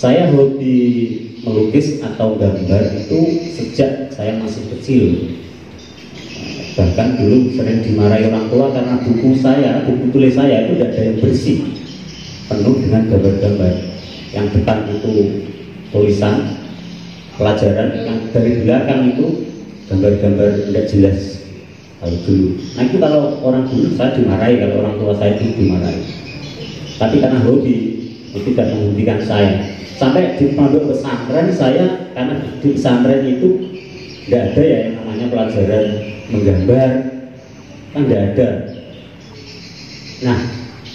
Saya hobi melukis atau gambar itu sejak saya masih kecil. Bahkan dulu sering dimarahi orang tua karena buku tulis saya itu tidak ada yang bersih, penuh dengan gambar-gambar. Yang depan itu tulisan pelajaran, yang dari belakang itu gambar-gambar tidak jelas kalau dulu. Nah itu kalau orang dulu saya dimarahi, kalau orang tua saya itu dimarahi. Tapi karena hobi itu tidak menghentikan saya. Sampai di pondok pesantren saya, karena di pesantren itu tidak ada ya yang namanya pelajaran menggambar, kan tidak ada. Nah,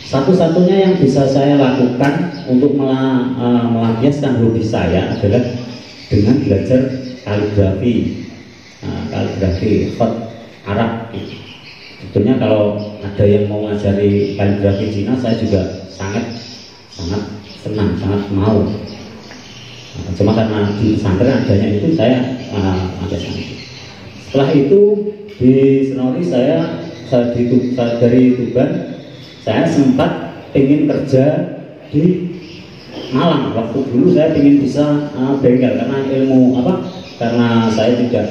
satu-satunya yang bisa saya lakukan untuk melampiaskan hobi saya adalah dengan belajar kaligrafi, kaligrafi khot Arab. Sebetulnya kalau ada yang mau ngajari kaligrafi Cina, saya juga sangat senang, sangat mau. Cuma karena di pesantren adanya itu saya agak sangat. Setelah itu di Senori saya dari Tuban, saya sempat ingin kerja di Malang. Waktu dulu saya ingin bisa bengkel karena ilmu karena saya tidak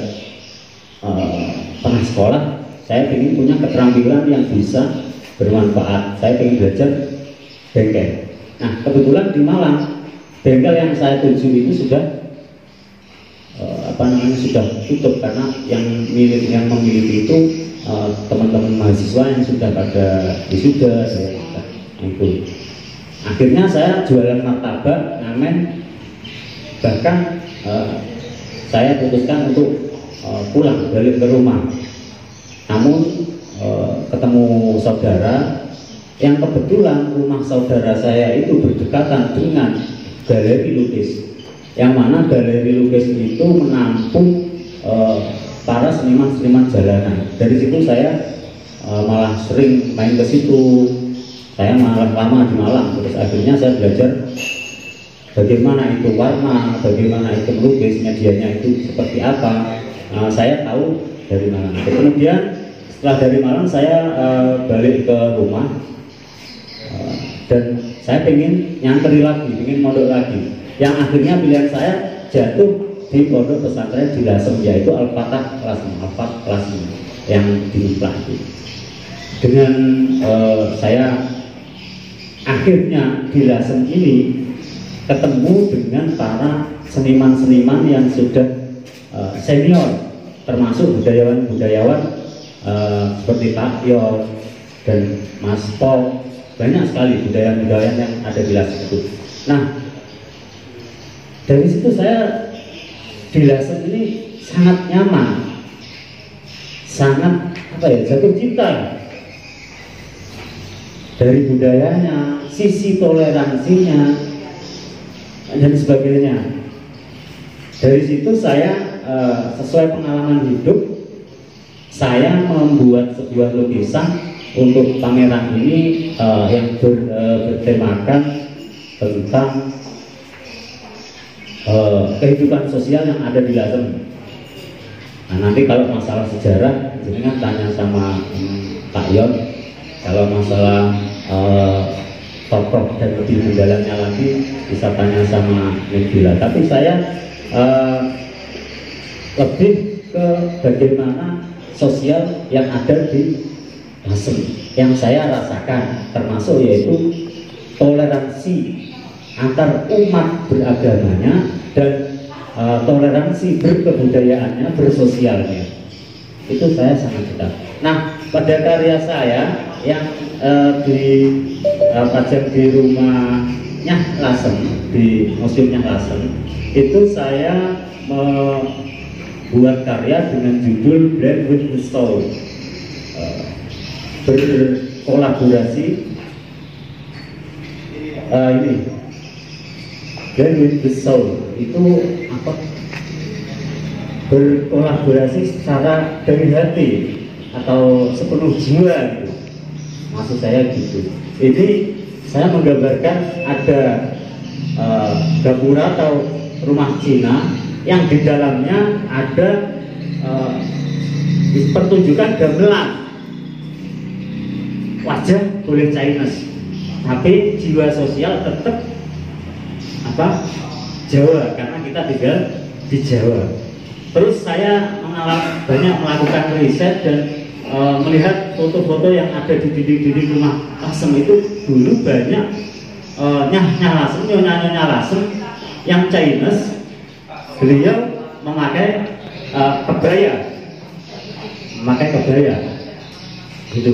pernah sekolah, saya ingin punya keterampilan yang bisa bermanfaat. Saya ingin belajar bengkel. Nah, kebetulan di Malang bengkel yang saya tuju itu sudah sudah tutup karena yang memiliki itu teman-teman mahasiswa yang sudah pada wisuda, itu. Akhirnya saya jualan martabak, ngamen, bahkan saya putuskan untuk pulang balik ke rumah. Namun ketemu saudara yang kebetulan rumah saudara saya itu berdekatan dengan galeri lukis, yang mana galeri lukis itu menampung para seniman-seniman jalanan. Dari situ saya malah sering main ke situ. Saya malah lama di Malang. Terus akhirnya saya belajar bagaimana itu warna, bagaimana itu melukis, medianya itu seperti apa. Saya tahu dari Malang. Kemudian setelah dari Malang saya balik ke rumah dan saya pengen nyantri lagi, pengen mondok lagi. Yang akhirnya pilihan saya jatuh di pondok pesantren di Lasem, yaitu Al-Fatah kelas 5 yang di Platu. Dengan saya akhirnya di Lasem ini ketemu dengan para seniman-seniman yang sudah senior, termasuk budayawan-budayawan seperti Pak Yon dan Mas Pol. Banyak sekali budayawan-budayawan yang ada di Lasem itu. Nah, dari situ saya di Lasem ini sangat nyaman, sangat jatuh cinta dari budayanya, sisi toleransinya dan sebagainya. Dari situ saya sesuai pengalaman hidup, saya membuat sebuah lukisan untuk pameran ini yang bertemakan tentang kehidupan sosial yang ada di Lasem. Nah, nanti kalau masalah sejarah, jangan tanya sama Pak Yon. Kalau masalah tokoh dan lebih mendalamnya lagi, bisa tanya sama Nabila. Tapi saya lebih ke bagaimana sosial yang ada di Lasem, yang saya rasakan, termasuk yaitu toleransi antar umat beragamanya dan toleransi berkebudayaannya, bersosialnya. Itu saya sangat suka. Nah, pada karya saya yang dipajang di rumahnya Lasem, di museumnya Lasem, itu saya membuat karya dengan judul Blend with the Soul, berkolaborasi ini Blend with the Soul itu berkolaborasi secara dari hati atau sepenuh jiwa gitu. Maksud saya gitu. Ini saya menggambarkan ada gapura atau rumah Cina yang di dalamnya ada pertunjukan gamelan. Wajah boleh Chinese, tapi jiwa sosial tetap Jawa, karena kita tinggal di Jawa. Terus saya banyak melakukan riset dan melihat foto-foto yang ada di dinding-dinding rumah Lasem itu dulu banyak Nyah Lasem, nyonya Lasem yang Chinese. Beliau memakai kebaya, gitu.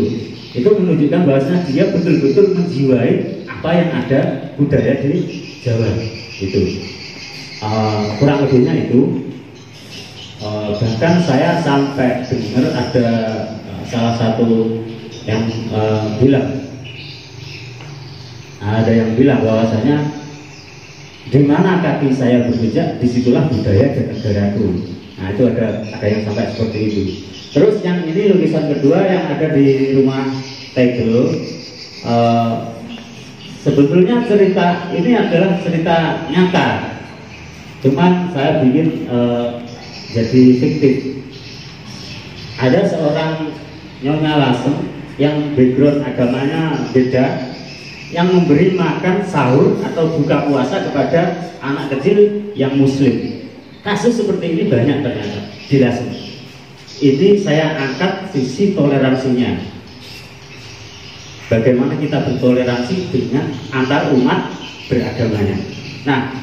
Itu menunjukkan bahwasanya dia betul-betul menjiwai apa yang ada budaya di Jawa itu. Kurang lebihnya itu. Bahkan saya sampai dengar ada salah satu yang bilang, bahwasanya di mana kaki saya berpijak, disitulah budaya dan negaraku. Nah, itu ada yang sampai seperti itu. Terus yang ini lukisan kedua yang ada di rumah Tegel. Sebetulnya cerita ini adalah cerita nyata, cuman saya bikin jadi fiktif. Ada seorang Nyonya Lasem yang background agamanya beda, yang memberi makan sahur atau buka puasa kepada anak kecil yang muslim. Kasus seperti ini banyak ternyata di Lasem. Ini saya angkat sisi toleransinya. Bagaimana kita bertoleransi dengan antar umat beragamanya. Nah,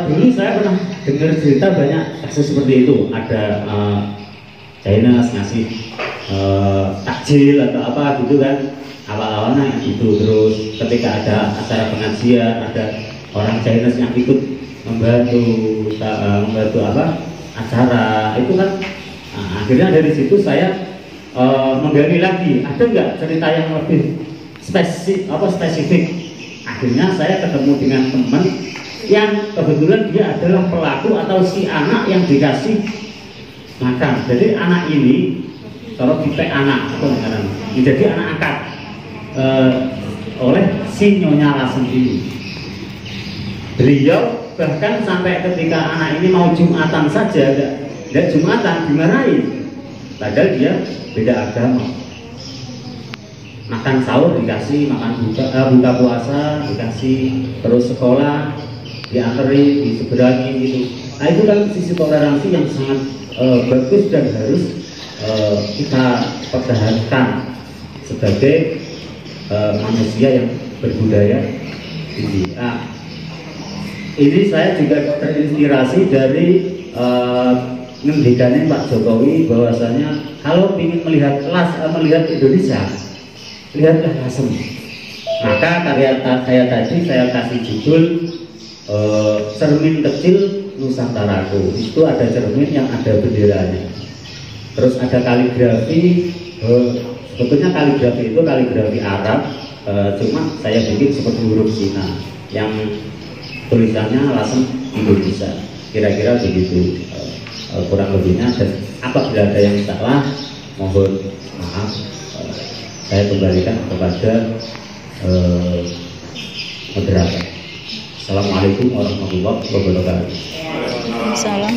dulu saya pernah dengar cerita banyak kasus seperti itu. Ada Chinese ngasih takjil atau apa gitu kan, awal-awalnya gitu. Terus ketika ada acara pengajian, ada orang Chinese yang ikut membantu acara itu kan. Akhirnya dari situ saya menggali lagi, ada nggak cerita yang lebih spesifik. Akhirnya saya ketemu dengan teman yang kebetulan dia adalah pelaku atau si anak yang dikasih makan. Jadi anak ini kalau kita anak atau menjadi anak angkat oleh si Nyonya Lasem ini. Beliau bahkan sampai ketika anak ini mau Jumatan saja, tidak Jumatan dimarahin, padahal dia beda agama. Makan sahur dikasih, makan buka puasa dikasih, terus sekolah dianteri, diseberangi gitu. Nah itu kan sisi toleransi yang sangat bagus dan harus kita pertahankan sebagai manusia yang berbudaya tinggi. Nah, ini saya juga terinspirasi dari ngendikane Pak Jokowi bahwasanya kalau ingin melihat Indonesia, lihatlah Lasem. Maka karya saya tadi saya kasih judul Cermin Kecil Nusantaraku. Itu ada cermin yang ada benderanya. Terus ada kaligrafi, sebetulnya kaligrafi itu kaligrafi Arab, cuma saya bikin seperti huruf Cina yang tulisannya Lasem Indonesia. Kira-kira begitu kurang lebihnya. Dan apabila ada yang salah, mohon maaf, saya kembalikan kepada moderator. Assalamualaikum warahmatullahi wabarakatuh. Salam.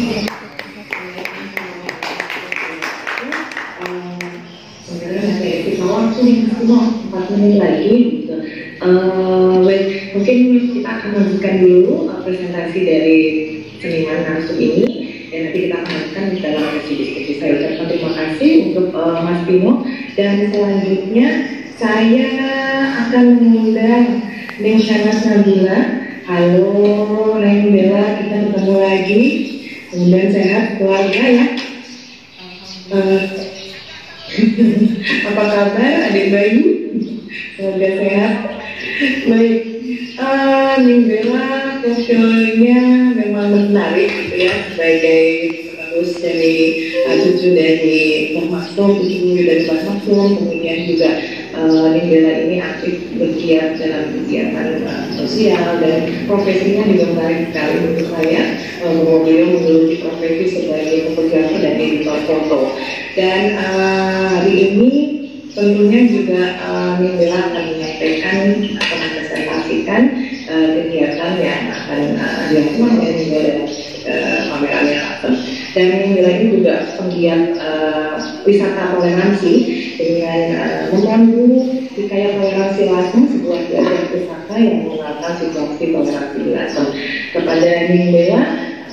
Empat menit lagi gitu. Mungkin kita akan lanjutkan dulu presentasi dari seniman narsum ini, dan nanti kita akan lanjutkan dalam sesi diskusi. Saya ucapkan terima kasih untuk Mas Timo, dan selanjutnya saya akan mengundang Neng Shanas Nabila. Halo Neng Bella, kita ketemu lagi. Kemudian sehat keluarga ya. Apa kabar adik bayi? Semoga sehat. Baik, Neng Bella profilnya memang menarik gitu ya, sebagai penerus dari cucu dari Pak Maksum, cucu dari Pak Maksum. Kemudian juga Neng Bella ini aktif bergiat dalam kegiatan sosial, dan profesinya juga menarik sekali untuk saya. Beliau menggeluti profesi sebagai fotografer dan editor foto. Dan hari ini tentunya juga Neng Bella akan menyampaikan atau mempresentasikan kegiatan yang akan dilakukan oleh Neng Bella dalam pamerannya Lasem. Dan Neng Bella ini juga penggiat wisata toleransi dengan memandu Hikayat Toleransi Lasem, sebuah gelaran wisata yang mengangkat situasi toleransi di Lasem. Kepada Neng Bella,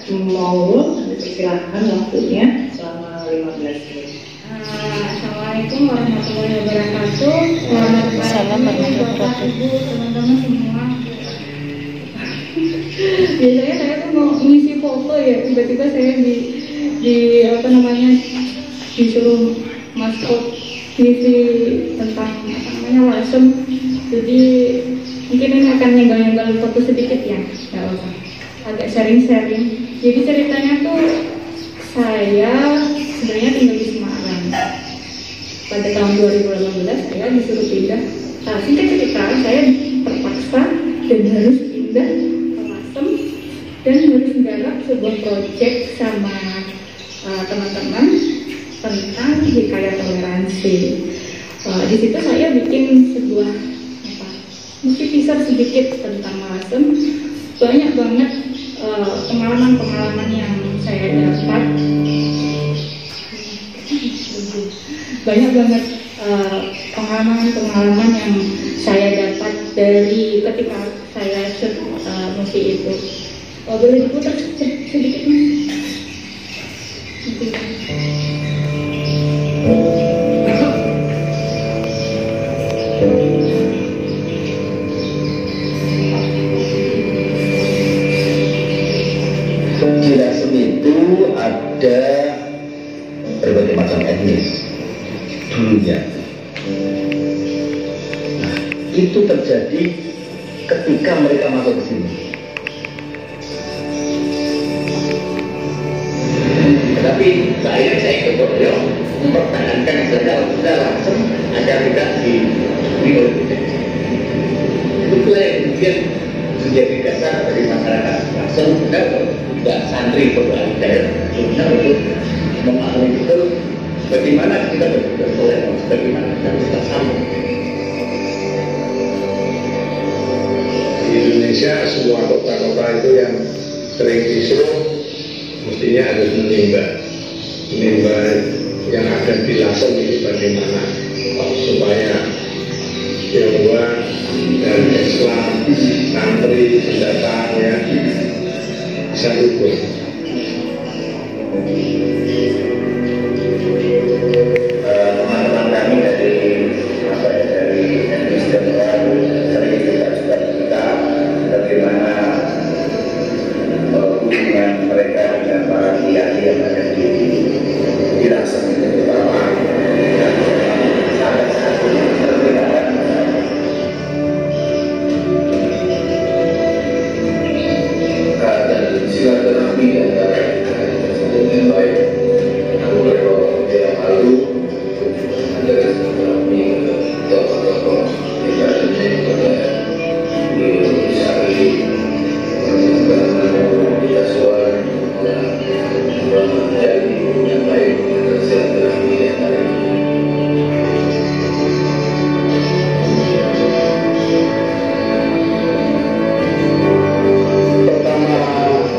monggo dipersilahkan waktunya selama 15 menit. Assalamualaikum warahmatullahi wabarakatuh. Waalaikumsalam warahmatullahi wabarakatuh. Teman-teman semua. Biasanya saya tuh mau ngisi foto ya, tiba-tiba saya disuruh masuk ngisi tentang Lasem. Jadi mungkin ini akan nyenggol-nyenggol foto sedikit ya, nggak apa-apa. Agak sharing-sharing. Jadi ceritanya tuh saya sebenarnya tinggal di Semarang. Pada tahun 2018 saya disuruh pindah. Singkat cerita, saya terpaksa dan harus pindah ke Lasem dan harus menggarap sebuah proyek sama teman-teman tentang hikayat toleransi. Di situ saya bikin sebuah teaser sedikit tentang Lasem. Banyak banget pengalaman-pengalaman yang saya dapat. gitu. Banyak banget pengalaman yang saya dapat dari ketika saya shoot movie itu. Boleh diputar sedikit Mas? Di Lasem itu ada berbagai macam etnis dulunya. Nah, itu terjadi ketika mereka masuk ke sini. Tetapi saya ikut beliau mempertahankan istilah Lasem agar tidak diminoritas. Itulah yang kemudian menjadi dasar dari masyarakat Lasem dan juga santri beberapa daerah untuk memahami betul bagaimana kita berpikir toleransi, bagaimana kita bersama. Di Indonesia semua kota-kota itu yang sering disuruh mestinya harus menimba yang ada di Lasem ini bagaimana supaya Tionghoa dan Islam, santri, pendatangnya bisa rukun. Teman-teman kami dari etnis Tionghoa sering juga bagaimana hubungan mereka dengan para kiai yang ada di Lasem itu terutama sangat berbeda. Dan silaturahmi antara dengan baik. Aku berdoa yang lalu ada silaturahmi ke tokoh-tokoh kita ini pada di Sari kita suara menjadi yang baik dan silaturahmi yang baik.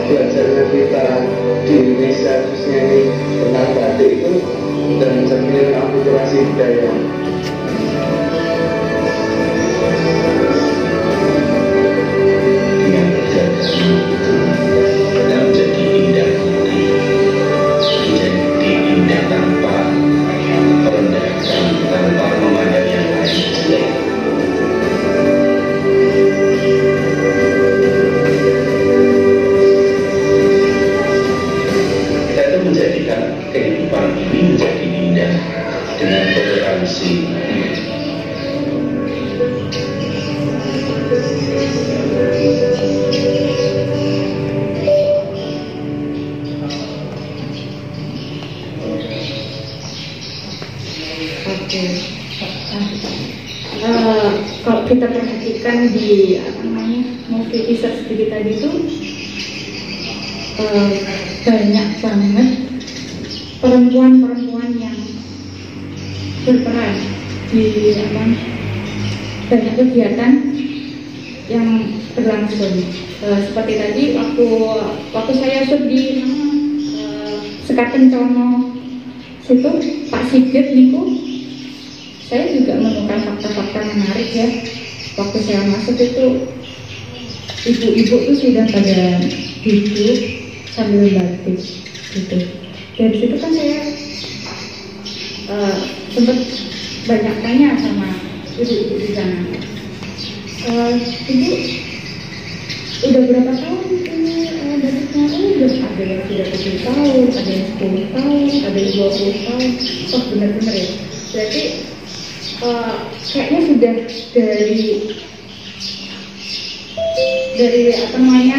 Belajarnya kita di Indonesia khususnya ini tentang batik itu dan sambil akulturasi budaya. Dengan menjaga itu menjadi indah, menjadi indah tanpa merendahkan, tanpa memandang yang lain jelek. Menjadikan kehidupan ini menjadi indah dengan toleransi. Oke. Kalau kita perhatikan di movie teaser sedikit tadi itu banyak banget perempuan-perempuan yang berperan di banyak kegiatan yang berlangsung. Seperti tadi waktu saya shoot di Sekaten Congo situ Pak Sigit niku, saya juga menemukan fakta-fakta menarik ya. Waktu saya masuk itu ibu-ibu itu sudah pada duduk sambil batik gitu. Dari situ kan saya sempat banyak tanya sama ibu-ibu di sana. Ibu udah berapa tahun ini batiknya? Udah ada yang sudah 7 tahun, ada yang 10 tahun, ada yang 20 tahun. Oh benar-benar ya. Berarti kayaknya sudah dari apa namanya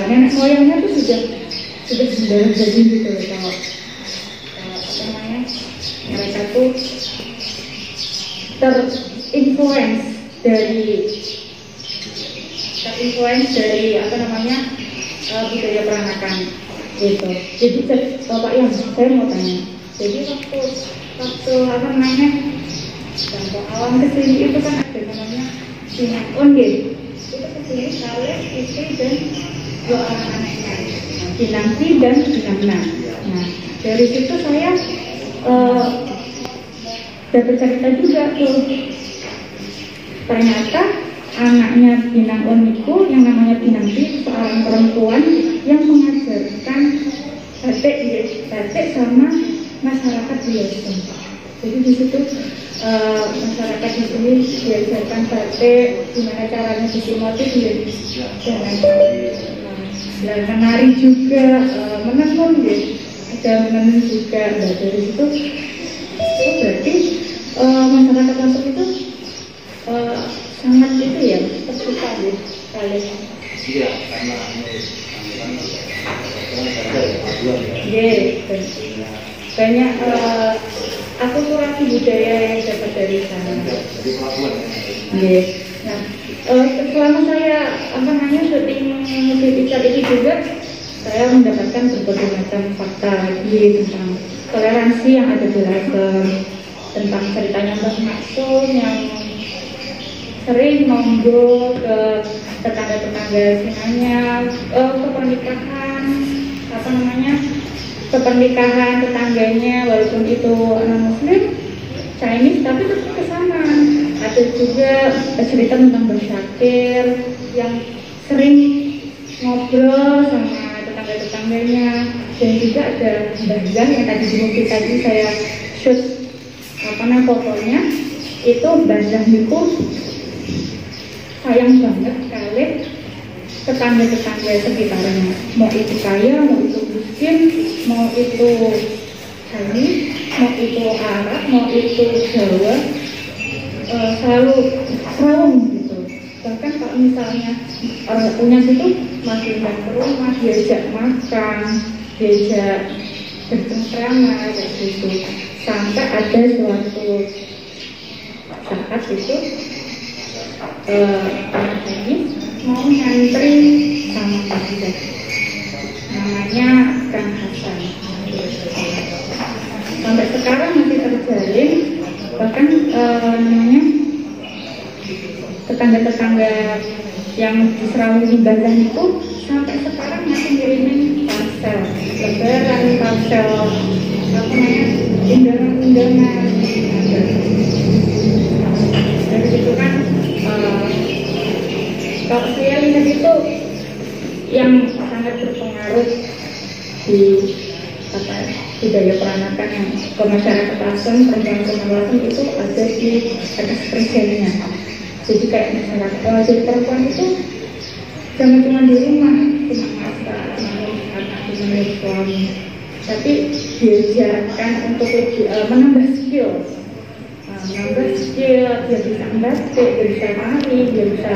nenek moyangnya tuh sudah berdarah daging gitu loh. Kalau apa namanya mereka tuh terinfluence dari apa namanya budaya peranakan gitu. Jadi Bapak yang saya mau tanya, jadi waktu apa namanya Bangsa Awam kesini itu kan ada namanya Pinang Onde, itu kesini kalian istri dan 2 anak-anaknya, Pinang Si dan Pinang Na. Nah dari situ saya dapat cerita juga tuh, ternyata anaknya Binang Oniku yang namanya Binangti, seorang perempuan yang mengajarkan batik sama masyarakat biasa. Jadi di situ masyarakat di sini diajarkan batik, gimana caranya bikin motif dan menari juga, menenun ya, ada menenun juga. Nah, dari situ berarti masyarakat Lampung itu sangat itu ya, terbuka ya kalian. Iya, karena banyak akulturasi budaya yang dapat dari sana. Nah, selama saya syuting musik Icat ini juga, saya mendapatkan berbagai macam fakta lagi tentang toleransi yang ada di Lasem, tentang ceritanya Mbah Maksum yang sering monggo ke tetangga-tetangga Sinanya, ke pernikahan tetangganya, walaupun itu Muslim, Chinese, tapi tetap ke sana. Ada juga cerita tentang Mbah Syakir yang sering ngobrol sama tetangga-tetangganya, dan juga ada Mbah Zah yang tadi di mobil tadi saya shoot fotonya, itu Mbah Zah itu sayang banget kali tetangga-tetangga sekitarnya, mau itu kaya, mau itu miskin, mau itu Chinese, mau itu Arab, mau itu Jawa, selalu gitu. Bahkan kalau misalnya orang punya situ masih ke rumah, diajak makan, diajak bercengkrama kayak gitu. Sampai ada suatu saat itu anak ini mau ngantri sama Pak Zah, namanya Kang Hasan. Sampai sekarang masih terjalin, bahkan namanya tetangga-tetangga yang di Serawung Bazan itu sampai sekarang masih ngirimin parcel lebaran, parcel undangan. Dari situ kan kalau saya lihat itu yang sangat berpengaruh di budaya peranakan yang ke masyarakat Lasem, perempuan Lasem itu ada di ekspresinya. Jadi kayak misalnya jadi perempuan itu jangan cuma di rumah, cuma masak, cuma suami, tapi diajarkan untuk lebih menambah skill, dia bisa membatik, dia bisa nari, dia bisa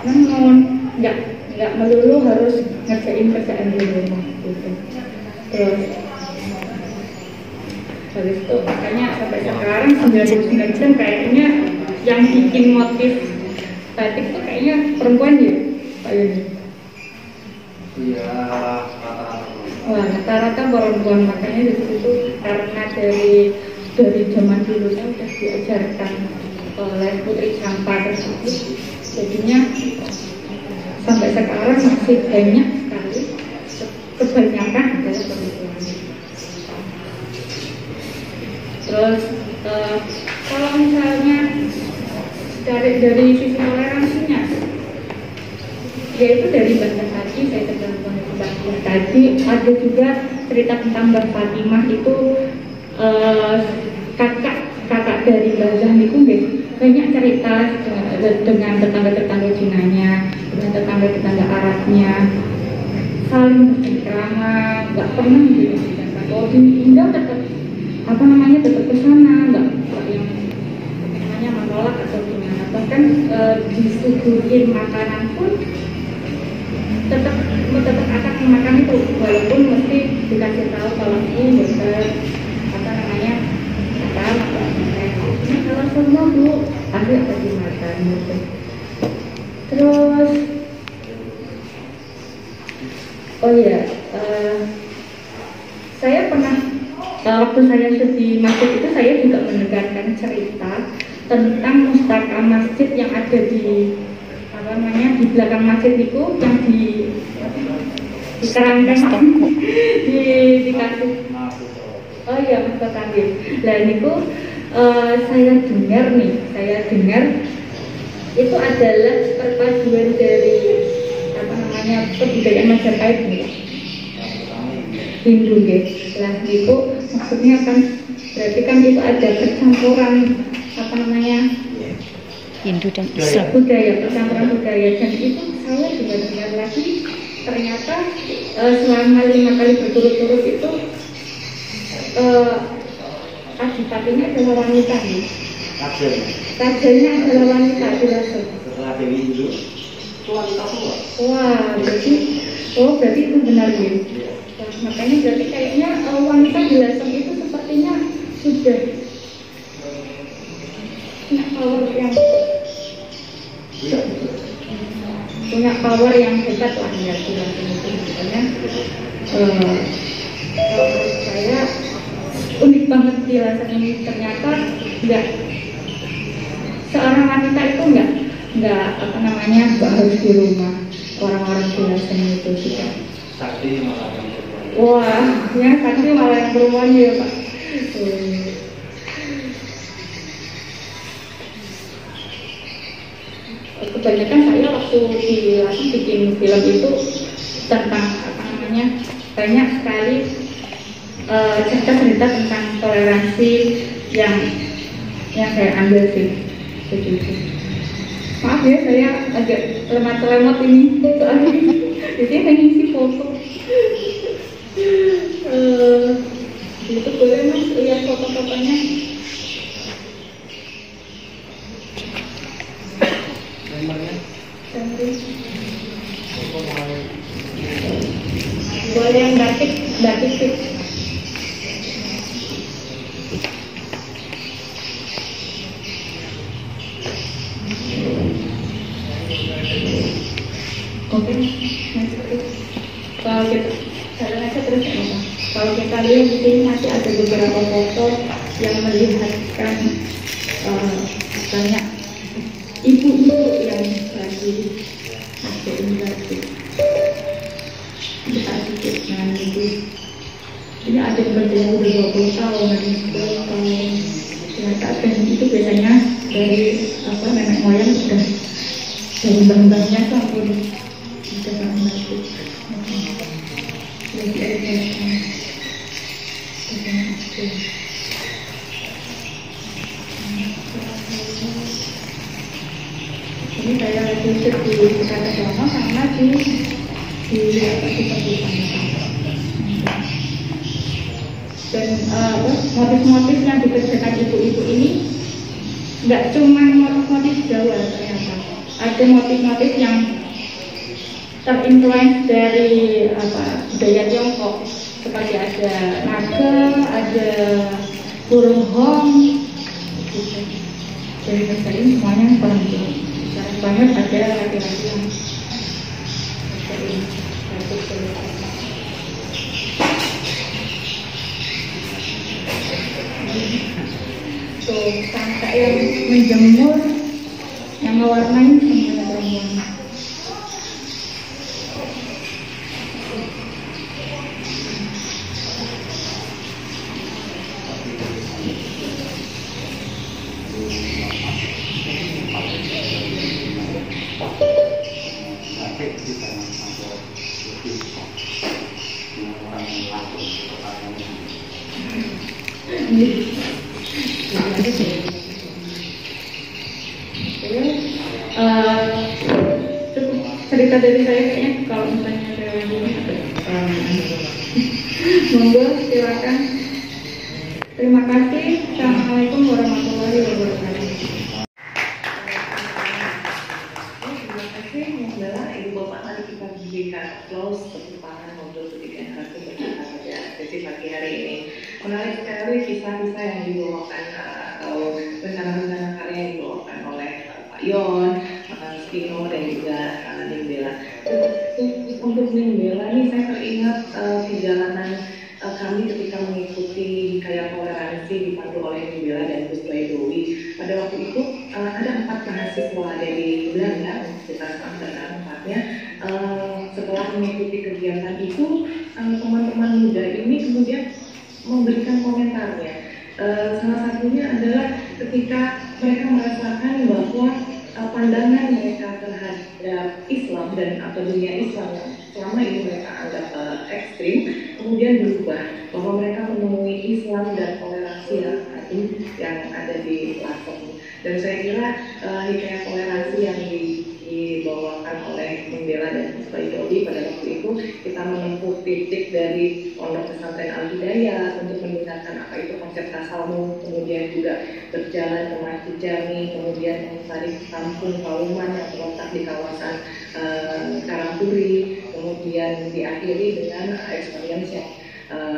menenun, nggak melulu harus ngerjain kerjaan di rumah gitu. Terus habis itu makanya sampai sekarang 99% kayaknya yang bikin motif batik tuh kayaknya perempuan ya, Pak Yudi? Iya, rata-rata perempuan, makanya di situ karena dari zaman dulunya udah diajarkan oleh Putri Campa tersebut, jadinya sampai sekarang masih banyak sekali, kebanyakan adalah perempuan. Terus kalau misalnya dari sisi toleransinya, yaitu dari Mbak tadi saya tergabung tadi ada juga cerita tentang Mbak Fatimah itu kakak dari Mbak Zah itu banyak cerita dengan tetangga-tetangga Cinanya, dengan tetangga-tetangga Arabnya, saling bercengkrama, nggak pernah gitu. Kalau diundang tetap tetap ke sana, nggak yang namanya menolak atau gimana. Bahkan disuguhin makanan pun tetap akan makan itu, walaupun mesti dikasih tahu kalau ini bukan kalau semua Bu pasti akan dimakan gitu. Terus saya pernah waktu saya di masjid itu saya juga mendengarkan cerita tentang mustaka masjid yang ada di di belakang masjid itu, yang diterangkan dikasih Oh iya, Mas Terakhir. Nah niku saya dengar itu adalah perpaduan dari apa namanya kebudayaan Majapahit nih. Hindu guys. Lah niku maksudnya kan berarti kan itu ada percampuran apa namanya Hindu dan Islam. Percampuran budaya, dan itu saya juga dengar lagi ternyata selama 5 kali berturut-turut itu adipatinya adalah wanita nih. Rajanya adalah wanita jelas. Setelah Dewi Hindu, itu wanita semua. Wah, berarti itu benar ya. Makanya berarti kayaknya wanita di Lasem itu sepertinya sudah punya power yang hebat lah ya di Lasem itu. Makanya kalau menurut saya unik banget di Lasem ini, ternyata seorang wanita itu nggak apa namanya harus di rumah. Orang-orang di Lasem itu juga Sakti malah yang perempuan. wah ya sakti malah yang perempuan ya Pak. Kebanyakan saya waktu di Lasem bikin film itu tentang apa namanya banyak sekali cerita tentang toleransi yang saya ambil sih begitu. Maaf ya saya agak lemot ini soalnya di sini saya ngisi foto. Itu boleh Mas lihat foto-fotonya. Boleh yang batik sih. Oke, kalau kita jalan aja terus ya Pak. Kalau kita lihat di sini masih ada beberapa foto yang melihatkan banyak ibu-ibu yang lagi ada interaksi. Kita sedikit nanti. Ini ada yang berdaya udah 20 tahun, ada yang 10 tahun. Ternyata itu biasanya dari apa nenek moyang sudah dari bang-bangnya sampai sudah mati. Ini saya lagi di kata Jono karena di dan motif-motif yang dikerjakan ibu-ibu ini nggak cuma motif-motif Jawa ternyata, ada motif-motif yang terinfluence dari budaya Tiongkok, seperti ada naga, ada burung hong, gitu. Dari negara ini semuanya perempuan. Jarang banget ada laki-laki yang seperti ini. Tuh, sampai yang menjemur, yang mewarnai semuanya perempuan. Cerita dari saya kayaknya kalau misalnya saya monggo silakan. Terima kasih. Assalamualaikum warahmatullahi wabarakatuh. Terima kasih Mbak Ibu Bapak, mari kita berikan aplaus tepuk tangan untuk ketiga narasumber kita pada sesi pagi hari ini. Menarik sekali kisah-kisah yang dibawakan atau rencana-rencana karya yang dibawakan oleh Pak Yon, Spino dan juga Nimbela. Untuk Nimbela ini saya teringat perjalanan kami ketika mengikuti Hikayat Toleransi dipandu oleh Nimbela dan Gus Baidowi. Pada waktu itu ada 4 mahasiswa dari Belanda, sekitar empatnya. Setelah mengikuti kegiatan itu, teman-teman muda ini kemudian memberikan komentarnya. Salah satunya adalah ketika mereka merasakan bahwa pandangan mereka terhadap Islam dan atau dunia Islam yang selama ini mereka anggap ekstrim kemudian berubah, bahwa mereka menemui Islam dan toleransi yang ada di platform. Dan saya kira hikayat toleransi yang dibawakan oleh Membela dan Pak Dodi pada waktu itu, kita menempuh titik dari Pondok Pesantren Al-Hidayah untuk mendengarkan apa itu konsep tasawuf, kemudian juga berjalan ke Masjid Jami, kemudian mencari kampung Kauman yang terletak di kawasan Karangturi, kemudian diakhiri dengan experience yang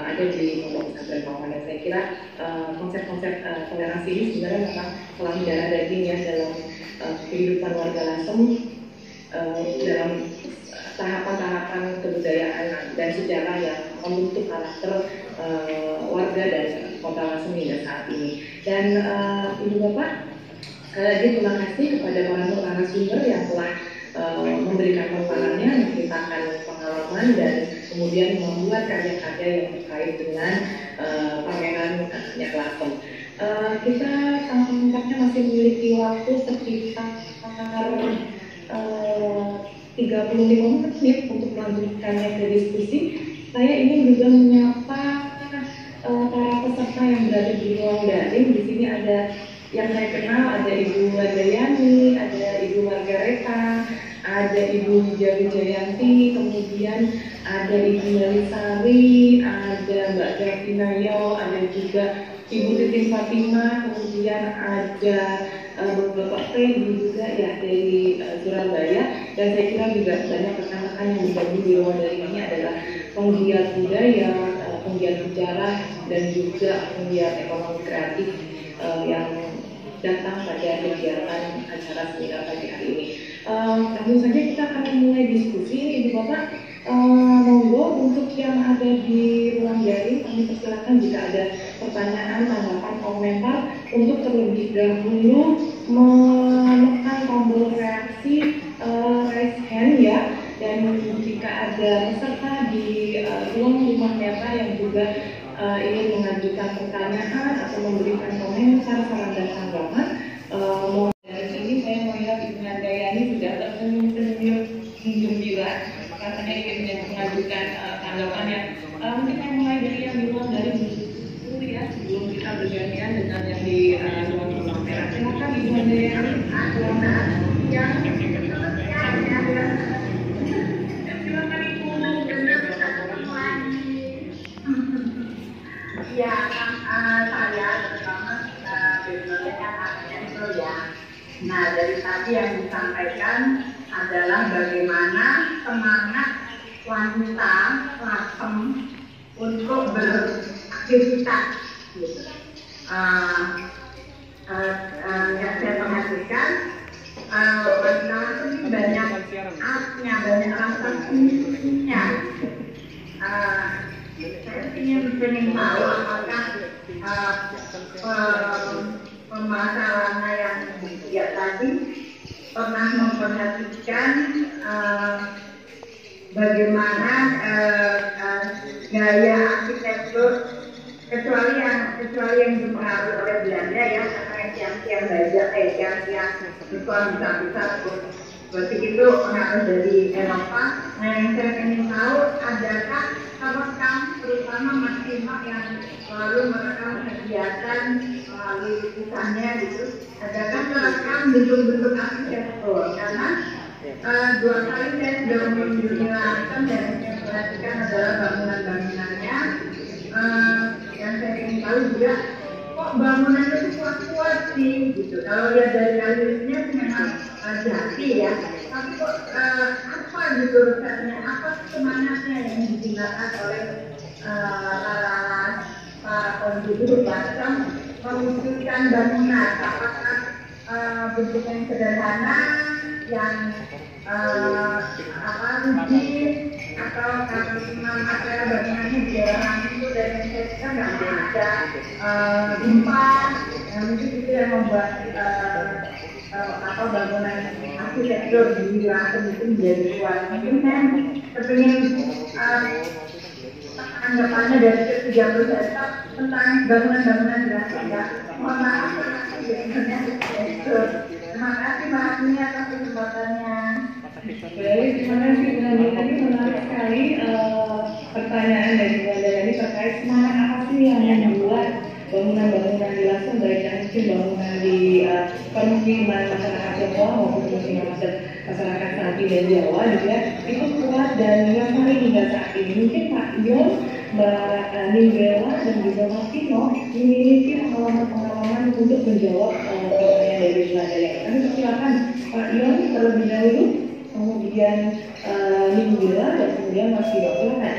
ada di Pondok Pesantren Kauman. Dan saya kira konsep-konsep toleransi ini sebenarnya memang telah mendarah dagingnya dalam kehidupan warga Lasem dalam tahapan-tahapan kebudayaan dan sejarah yang membentuk karakter warga dan kota Lasem hingga saat ini. Dan Ibu Bapak, sekali lagi terima kasih kepada para narasumber yang telah memberikan paparannya, menceritakan pengalaman dan kemudian membuat karya-karya yang terkait dengan pameran Nyak Lasem. Kita tampaknya masih memiliki waktu sekitar 35 menit untuk melanjutkannya ke diskusi. Saya ingin juga menyapa para peserta yang berada di ruang daring. Di sini ada yang saya kenal, ada Ibu Wadayani, ada Ibu Margareta, ada Ibu Jayanti, kemudian ada Ibu Melisari, ada Mbak Gavinayo, ada juga Ibu Titin Fatima, kemudian ada Bapak Freddy juga ya dari Surabaya. Dan saya kira juga banyak rekan-rekan yang bergabung di ruang daring ini adalah penggiat budaya, penggiat sejarah, dan juga penggiat ekonomi kreatif yang datang pada kegiatan acara seminar pagi hari ini. Langsung saja kita akan memulai diskusi. Ibu Bapak, monggo untuk yang ada di ruang daring kami persilakan jika ada pertanyaan, tanggapan, komentar untuk terlebih dahulu menekan tombol reaksi raise hand ya. Dan jika ada peserta di ruang rumah nyata yang juga ingin mengajukan pertanyaan atau memberikan komentar, saran dan tanggapan, dari sini saya melihat Ibu Handayani sudah tersenyum gembira karena ingin mengajukan tanggapannya. Mungkin saya mulai dari yang di ruang dari dulu ya, sebelum kita bergantian dengan yang di ruang rumah merah. Silakan Ibu Handayani. Ya, saya terutama biasanya itu ya. Nah, dari tadi yang disampaikan adalah bagaimana semangat wanita Lasem untuk beraktivitas. Gitu. Yang saya perhatikan, wanita Lasem ini banyak artnya, banyak rasa seninya. Saya ingin tahu apakah pemasarannya yang ya tadi pernah memperhatikan bagaimana gaya arsitektur kecuali yang dipengaruhi oleh Belanda ya, karena yang tiang baja tiang beton besar berarti itu pengaruh dari Eropa. Nah, yang saya ingin tahu, adakah rekam terutama Mas Timo yang selalu merekam kegiatan melalui lukisannya gitu, adakah merekam bentuk-bentuk arsitektur? Karena 2 kali saya sudah mengunjungi Lasem dan yang saya perhatikan adalah bangunan-bangunannya. Yang saya ingin tahu juga, kok bangunannya itu kuat-kuat sih gitu. Kalau lihat dari alirannya memang jati ya, tapi kok apa gitu resepnya, apa semangatnya yang digunakan oleh para penduduk Lasem mewujudkan bangunan? Apakah bentuk yang sederhana, yang rigid, atau karena material bangunannya di daerah itu dan kita nggak ada gempa, mungkin itu yang membuat bangunan arsitektur di Lasem itu menjadi kuat. Mungkin saya kepingin anggapannya dari 30 hektar tentang bangunan-bangunan berhasil enggak. Mohon maaf, terima kasih Pak Agni atas kesempatannya. Baik, terima kasih Bu Nadia. Tadi menarik sekali pertanyaan dari Bu Nadia ini terkait semangat apa sih yang membuat bangunan-bangunan di Lasem, baik yang mungkin bangunan di permukiman masyarakat Jawa maupun permukiman masyarakat Sandi dan Jawa gitu ya, itu kuat dan sampai hingga saat ini. Mungkin Pak Ion, Mbak Ninggela dan juga Mas Tino memiliki pengalaman-pengalaman untuk menjawab pertanyaan dari Bu Nadia. Kami persilakan Pak Ion terlebih dahulu, kemudian Ninggela dan kemudian Mas Tino. Silakan.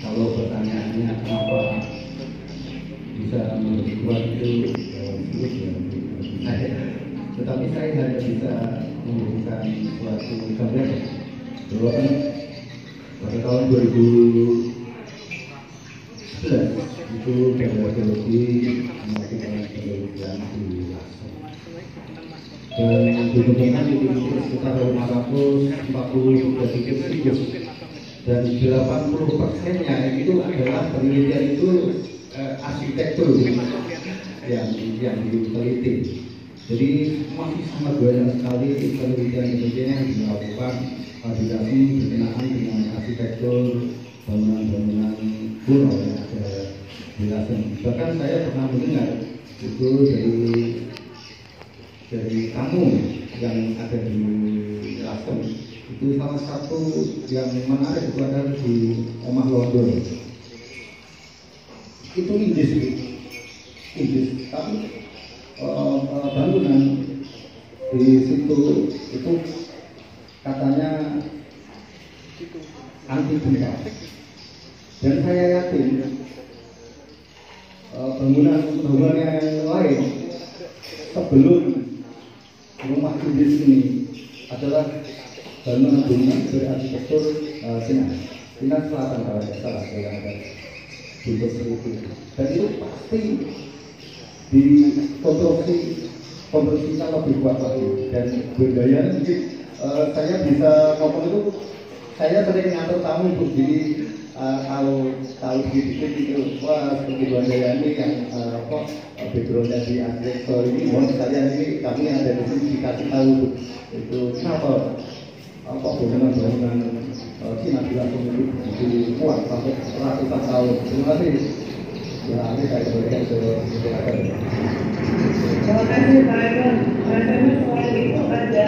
Kalau pertanyaannya kenapa bisa membuat itu tetapi saya hanya bisa memberikan suatu gambaran bahwa pada tahun 2011 itu geologi melakukan penelitian di Lasem dan ditemukan di sekitar 543 titik situs dan 80%-nya itu adalah penelitian itu arsitektur yang diteliti. Jadi masih sangat banyak sekali penelitian yang dilakukan di Lasem berkenaan dengan arsitektur bangunan-bangunan kuno yang ada di Lasem. Bahkan saya pernah mendengar itu dari tamu yang ada di Lasem, itu salah satu yang menarik itu adalah di Omah London. Itu Inggris, tapi bangunan di situ itu katanya anti gempa. Dan saya yakin bangunan yang lain sebelum rumah Inggris ini adalah bangunan berarsitektur Cina Selatan kalau tidak salah, yang ada bentuk seperti itu. Dan itu pasti dikonstruksikan lebih kuat lagi. Dan budaya mungkin saya bisa ngomong itu, saya sering ngatur tamu itu, jadi kalau dikit itu wah seperti budaya ini yang backgroundnya di arsitektur ini, mohon sekalian ini kami yang ada di sini dikasih tahu itu kenapa bangunan Cina di Lasem itu begitu kuat sampai ratusan tahun. Terima kasih. Ya, ini saya berikan ke silakan. Terima kasih Pak Ion. Karena soal itu ada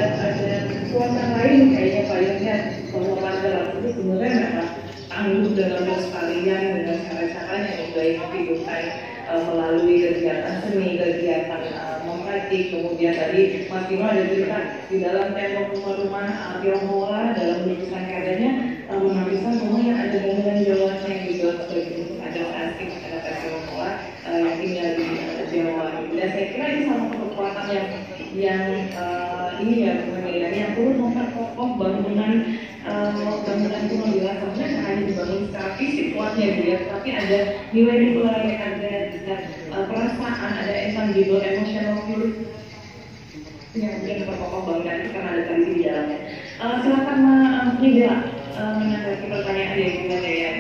kekuatan lain kayaknya Pak Ionnya, bahwa pada itu sebenarnya memang tangguh dalam pelestarian dengan cara-caranya yang baik dikehidupan melalui kegiatan seni, kegiatan membatik, kemudian tadi Mas Tino ada cerita di dalam tembok rumah-rumah Tionghoa dalam lukisan karyanya menampilkan semuanya ada bangunan Jawa yang juga sebagai bentuk ada asing, ada Tionghoa yang tinggal di Jawa. Dan saya kira ini salah satu kekuatan yang ini ya menilai yang perlu memperkokoh bangunan kuno di Lasem, tidak hanya dibangun secara fisik kuatnya dia, tapi ada nilai-nilai, ada perasaan, ada intangible, emotional value yang mungkin memperkokoh bangunan itu karena ada tradisi di dalamnya. Silakan Mbak Ninggela menanggapi pertanyaan dari Bu Nadia.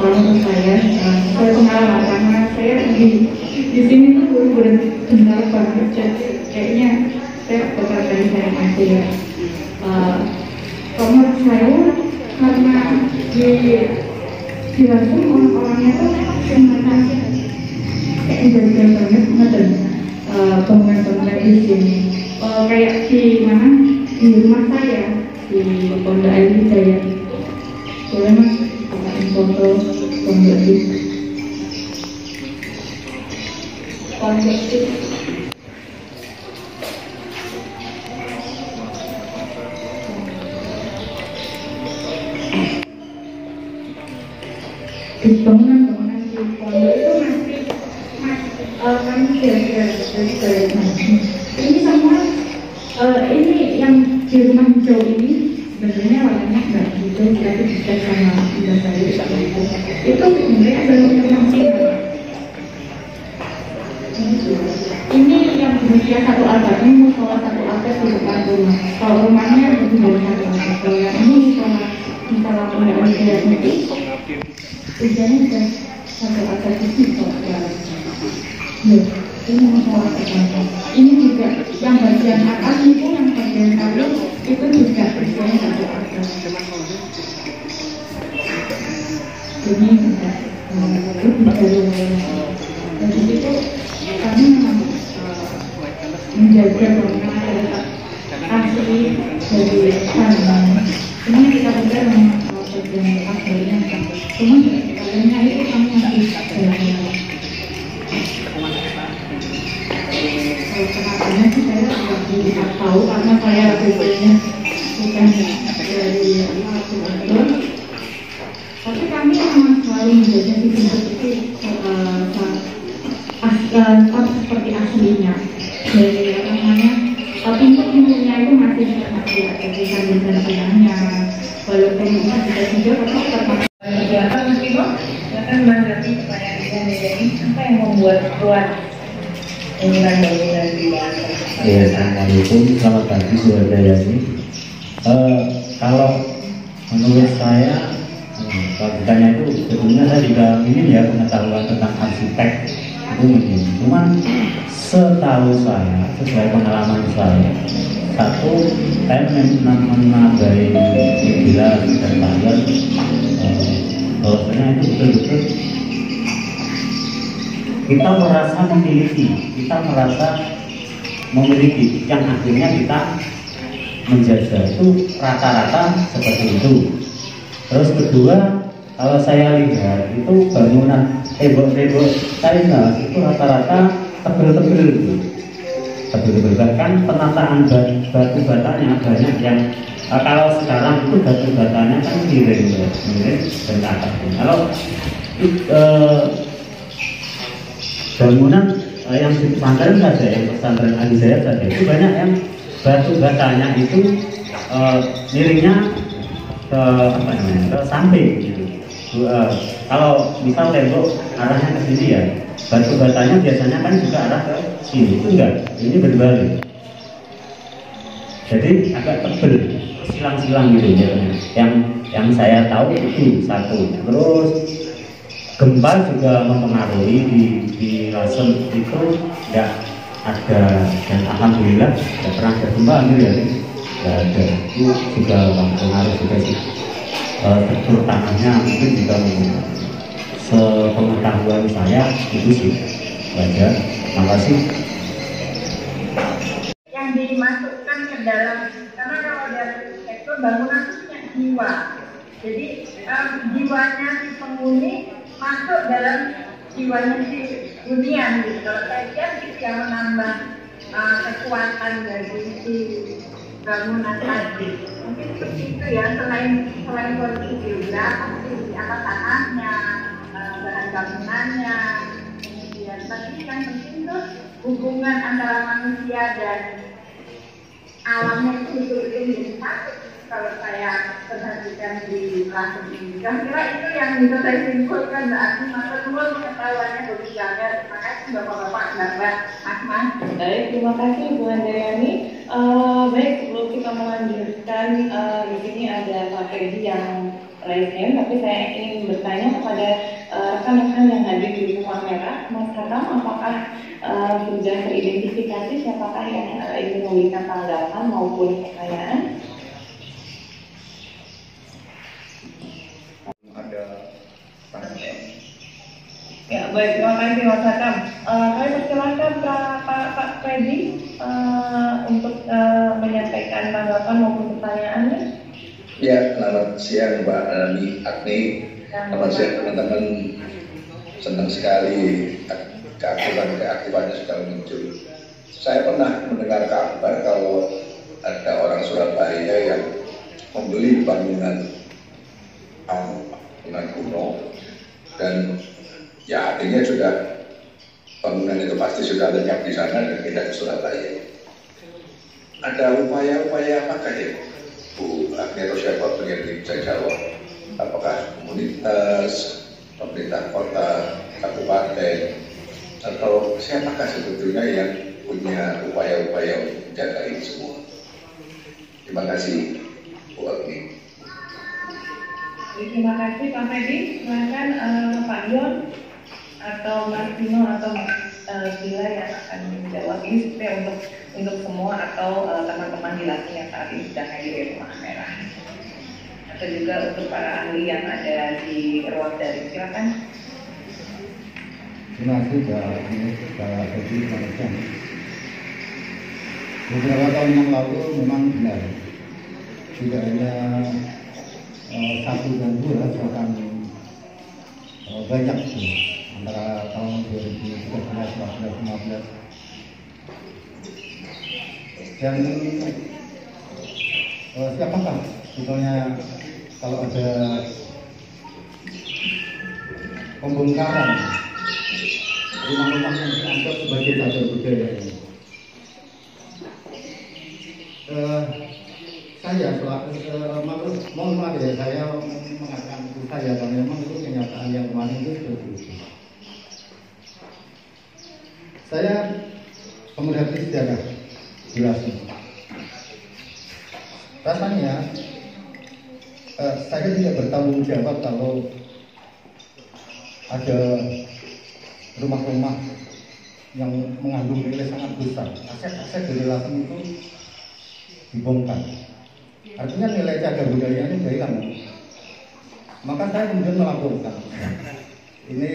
Menurut saya pengalaman karena saya di sini tuh benar-benar banget, jadi kayaknya saya bakal dari saya masih ya. Menurut saya karena di Lasem orang-orangnya tuh semuanya kayak menjadikan banget ngeden bangunan-bangunan di sini. Kayak di mana di rumah saya di Pondok Air Hidayat. Boleh Mas? Foto pondok bangunan-bangunan di pondok itu masih kira-kira ini semua ini yang di rumah hijau ini sebenarnya warnanya nggak hijau tapi bisa sama tidak saya itu sebenarnya belum termasuk. Ini yang berusia 1 abad, ini musola 1 abad di depan rumah. Kalau rumahnya lebih dari 1 abad, kalau yang ini musola pendapat dari itu usianya sudah 1 abad itu musola. Ini musola pertama. Ini juga yang bagian atas itu yang bagian kali itu juga usianya 1 abad. Ini juga dari itu kami memang menjaga bangunan asli dari sana. Ini kita belajar memang bagian aslinya, cuma bagiannya itu kami masih belajar. Kenapanya sih saya tidak tahu karena saya biasanya bukan dari Al-Quran. Tapi kami memang selalu menjaga seperti seperti aslinya. Jadi namanya pintu-pintunya itu masih ada desain-desainnya, walaupun tidak juga tetap kegiatan Mas Timo akan menanggapi pertanyaan ini. Apa yang membuat kuat bangunan-bangunan di Banten? Ya, assalamualaikum, selamat pagi Saudara Yani. Kalau menurut saya ditanya itu sebetulnya saya juga ingin ya pengetahuan tentang arsitek itu mungkin. Cuman setahu saya, sesuai pengalaman saya, satu saya menambahi bila dan bahkan bahwasanya itu betul-betul kita merasa memiliki, kita merasa memiliki, yang akhirnya kita menjajah itu rata-rata seperti itu. Terus kedua, kalau saya lihat itu bangunan tembok-tembok China itu rata-rata tebel-tebel gitu. Tebel-tebel, bahkan penataan batu batanya banyak yang kalau sekarang itu batu batanya kan miring dan atas. Kalau bangunan yang di pesantren saja, yang pesantren Alizaya saja itu banyak yang batu batanya itu miringnya ke samping gitu. Kalau misal tembok arahnya ke sini ya, batu batanya biasanya kan juga arah ke sini, itu enggak, ini berbalik. Jadi agak tebel, silang-silang gitu ya. Yang saya tahu itu satu. Terus gempa juga mempengaruhi di Lasem itu enggak ada, dan alhamdulillah tidak pernah ada gempa ya. Tidak ada, itu juga mempengaruhi juga sih. Struktur tanahnya mungkin juga sepengetahuan saya itu sih. Baca, terima kasih. Yang dimasukkan ke dalam, karena kalau dari arsitektur bangunan itu punya jiwa. Jadi jiwanya si penghuni masuk dalam jiwanya si hunian gitu. Kalau saya lihat yang menambah kekuatan dari si bangunan tadi. Mungkin seperti itu ya, selain kondisi geografis, apa tanahnya, bahan bangunannya, kemudian tadi yang penting tuh hubungan antara manusia dan alamnya itu betul-betul menjadi satu. Kalau saya perhatikan di Lasem ini, kira-kira itu yang bisa saya simpulkan. Berarti maka semua pengetahuannya bagus banget. Terima kasih Bapak-Bapak dan Mbak Ahmad. Baik, terima kasih Bu Handayani. Baik, sebelum kita melanjutkan, di sini ada Pak Freddy yang raise hand, tapi saya ingin bertanya kepada rekan-rekan yang hadir di rumah merah. Mas Hakam, apakah sudah teridentifikasi siapakah yang ingin memberikan tanggapan maupun pertanyaan? Ya, baik, terima kasih Mas Hakam. Kami persilahkan Pak Freddy untuk menyampaikan tanggapan maupun pertanyaannya. Ya, selamat siang Mbak Agni. Selamat siang teman-teman. Senang sekali keaktifan-keaktifannya sudah muncul. Saya pernah mendengar kabar kalau ada orang Surabaya yang membeli bangunan kuno dan ya artinya sudah bangunan itu pasti sudah lenyap di sana dan pindah ke Surabaya. Ada upaya-upaya apakah ya Bu Agni atau siapa pun yang bisa jawab? Apakah komunitas, pemerintah kota, kabupaten, atau siapakah sebetulnya yang punya upaya-upaya untuk menjaga ini semua? Terima kasih Bu Agni. Terima kasih Pak Fedi. Silakan Pak Yon atau Mas Dino atau Mas Bila yang akan menjawab ini supaya untuk semua atau teman-teman di LASEM yang saat ini sedang hadir di Rumah Merah, atau juga untuk para ahli yang ada di ruang daring. Silakan. Terima kasih Pak Fedi. Beberapa tahun yang lalu memang benar, tidak hanya satu dan dua, bahkan banyak antara tahun 2013, 2014, 2015. Dan siapakah sebetulnya kalau ada pembongkaran rumah-rumah yang dianggap sebagai cagar budaya ini? Saya mohon maaf ya, saya mengatakan itu saya karena memang itu kenyataan yang kemarin itu seperti itu. Saya pemuda sejarah jelas. Rasanya saya tidak bertanggung jawab kalau ada rumah-rumah yang mengandung nilai sangat besar, aset-aset dari LASEM itu dibongkar. Artinya nilai cagar budayanya sudah hilang. Maka saya kemudian melaporkan. Ini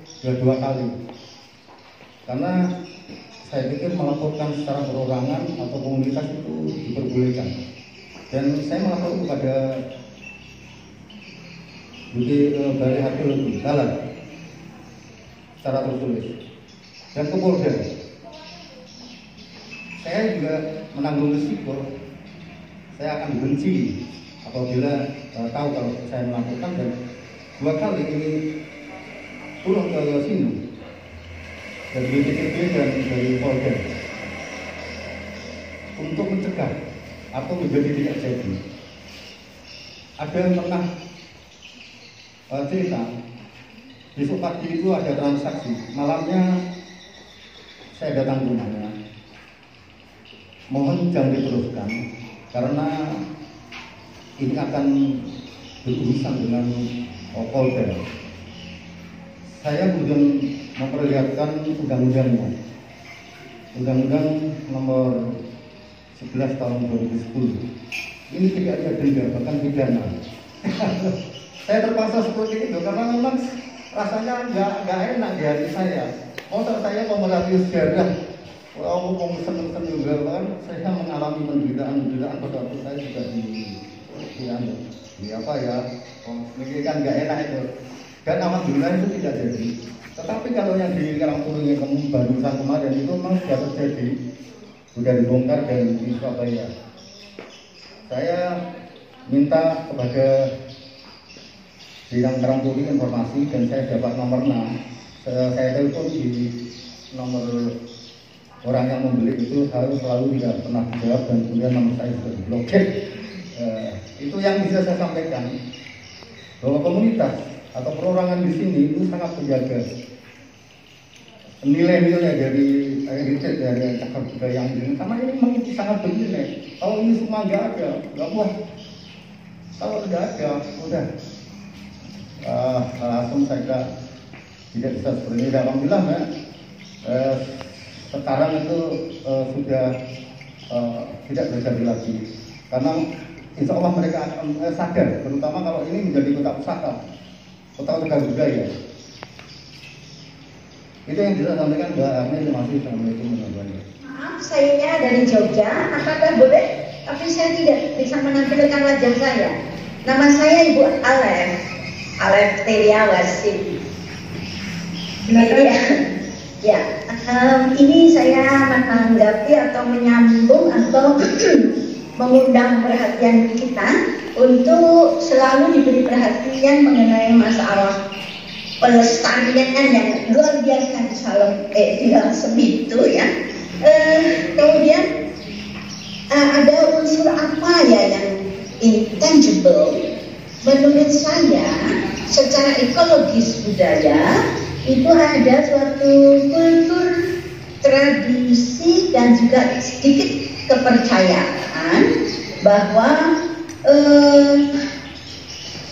sudah 2 kali. Karena saya pikir melaporkan secara perorangan atau komunitas itu diperbolehkan. Dan saya melapor kepada Budi Bali Hasil Dalan secara tertulis dan ke Polda. Saya juga menanggung risiko. Saya akan benci apabila tahu kalau saya melakukan, dan 2 kali ini turun ke sini dari BPTB dan dari Polda untuk mencegah atau menjadi tidak jadi. Ada yang pernah cerita besok pagi itu ada transaksi, malamnya saya datang ke rumahnya, mohon jangan diteruskan karena ini akan berurusan dengan Polda. Saya kemudian memperlihatkan undang-undangnya, Undang-Undang Nomor 11 Tahun 2010. Ini tidak ada denda, bahkan pidana. Saya terpaksa seperti itu karena memang rasanya nggak enak di hati saya. Masa saya pemerhati sejarah, kalau mau seneng-seneng juga kan, saya mengalami penderitaan pada waktu saya juga di apa ya, ini kan nggak enak itu. Dan alhamdulillah itu tidak jadi. Tetapi kalau yang di Karangturi Barusan kemarin itu memang sudah terjadi, sudah dibongkar dan di Surabaya. Saya minta kepada bidang Karangturi informasi dan saya dapat nomor 6. Saya telepon di nomor orang yang membeli itu selalu tidak pernah dijawab dan kemudian nomor saya sudah diblokir. Itu yang bisa saya sampaikan, bahwa komunitas atau perorangan di sini itu sangat menjaga nilai-nilai dari heritage dari cagar budaya yang ini, karena ini memang sangat bernilai. Kalau ini semua nggak ada, nggak puas. Kalau tidak ada, udah langsung saja tidak bisa seperti ini. Alhamdulillah ya, sekarang itu sudah tidak terjadi lagi, karena insya Allah mereka akan sadar, terutama kalau ini menjadi kota pusaka, kota cagar budaya. Itu yang bisa sampaikan Mbak Agni. Terima kasih. Assalamualaikum warahmatullahi wabarakatuh. Maaf, saya dari Jogja. Apakah boleh? Tapi saya tidak bisa menampilkan wajah saya. Nama saya Ibu Alef Teriawasi. Ya, ini saya menanggapi atau menyambung atau mengundang perhatian kita untuk selalu diberi perhatian mengenai masalah pelestarian yang luar biasa di Lasem itu ya. Kemudian ada unsur apa ya yang intangible? Menurut saya secara ekologis budaya itu ada suatu kultur, tradisi dan juga sedikit kepercayaan bahwa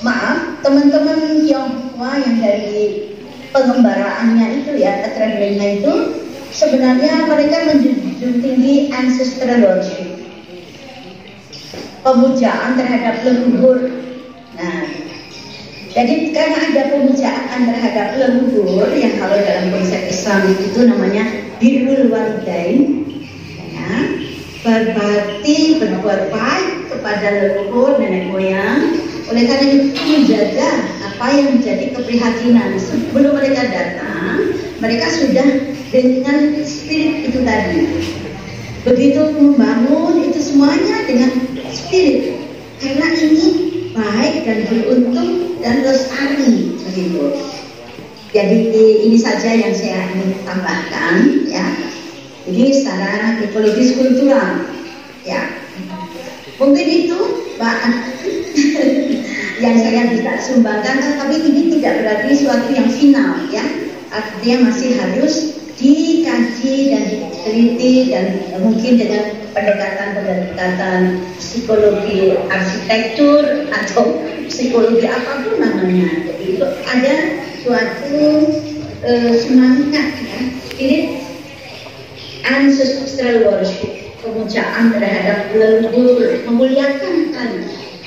maaf teman-teman Tionghoa yang dari pengembaraannya itu ya, travelingnya itu sebenarnya mereka menjunjung tinggi ancestral worship, pemujaan terhadap leluhur. Nah, jadi karena ada pemujaan terhadap leluhur yang kalau dalam konsep Islam itu namanya birrul walidain, ya, berbakti, berbuat baik kepada leluhur, nenek moyang. Oleh karena itu menjaga apa yang menjadi keprihatinan sebelum mereka datang, mereka sudah dengan spirit itu tadi. Begitu membangun itu semuanya dengan spirit, karena ini baik dan beruntung dan lestari begitu. Jadi ini saja yang saya ingin tambahkan ya. Jadi secara ekologis kultural ya. Mungkin itu Pak yang saya bisa sumbangkan, tapi ini tidak berarti suatu yang final ya. Artinya masih harus dikaji dan diteliti dan mungkin dengan pendekatan psikologi arsitektur atau psikologi apapun namanya. Jadi itu ada suatu semangat ya, spirit ancestral worship, pemujaan terhadap leluhur, memuliakan kan.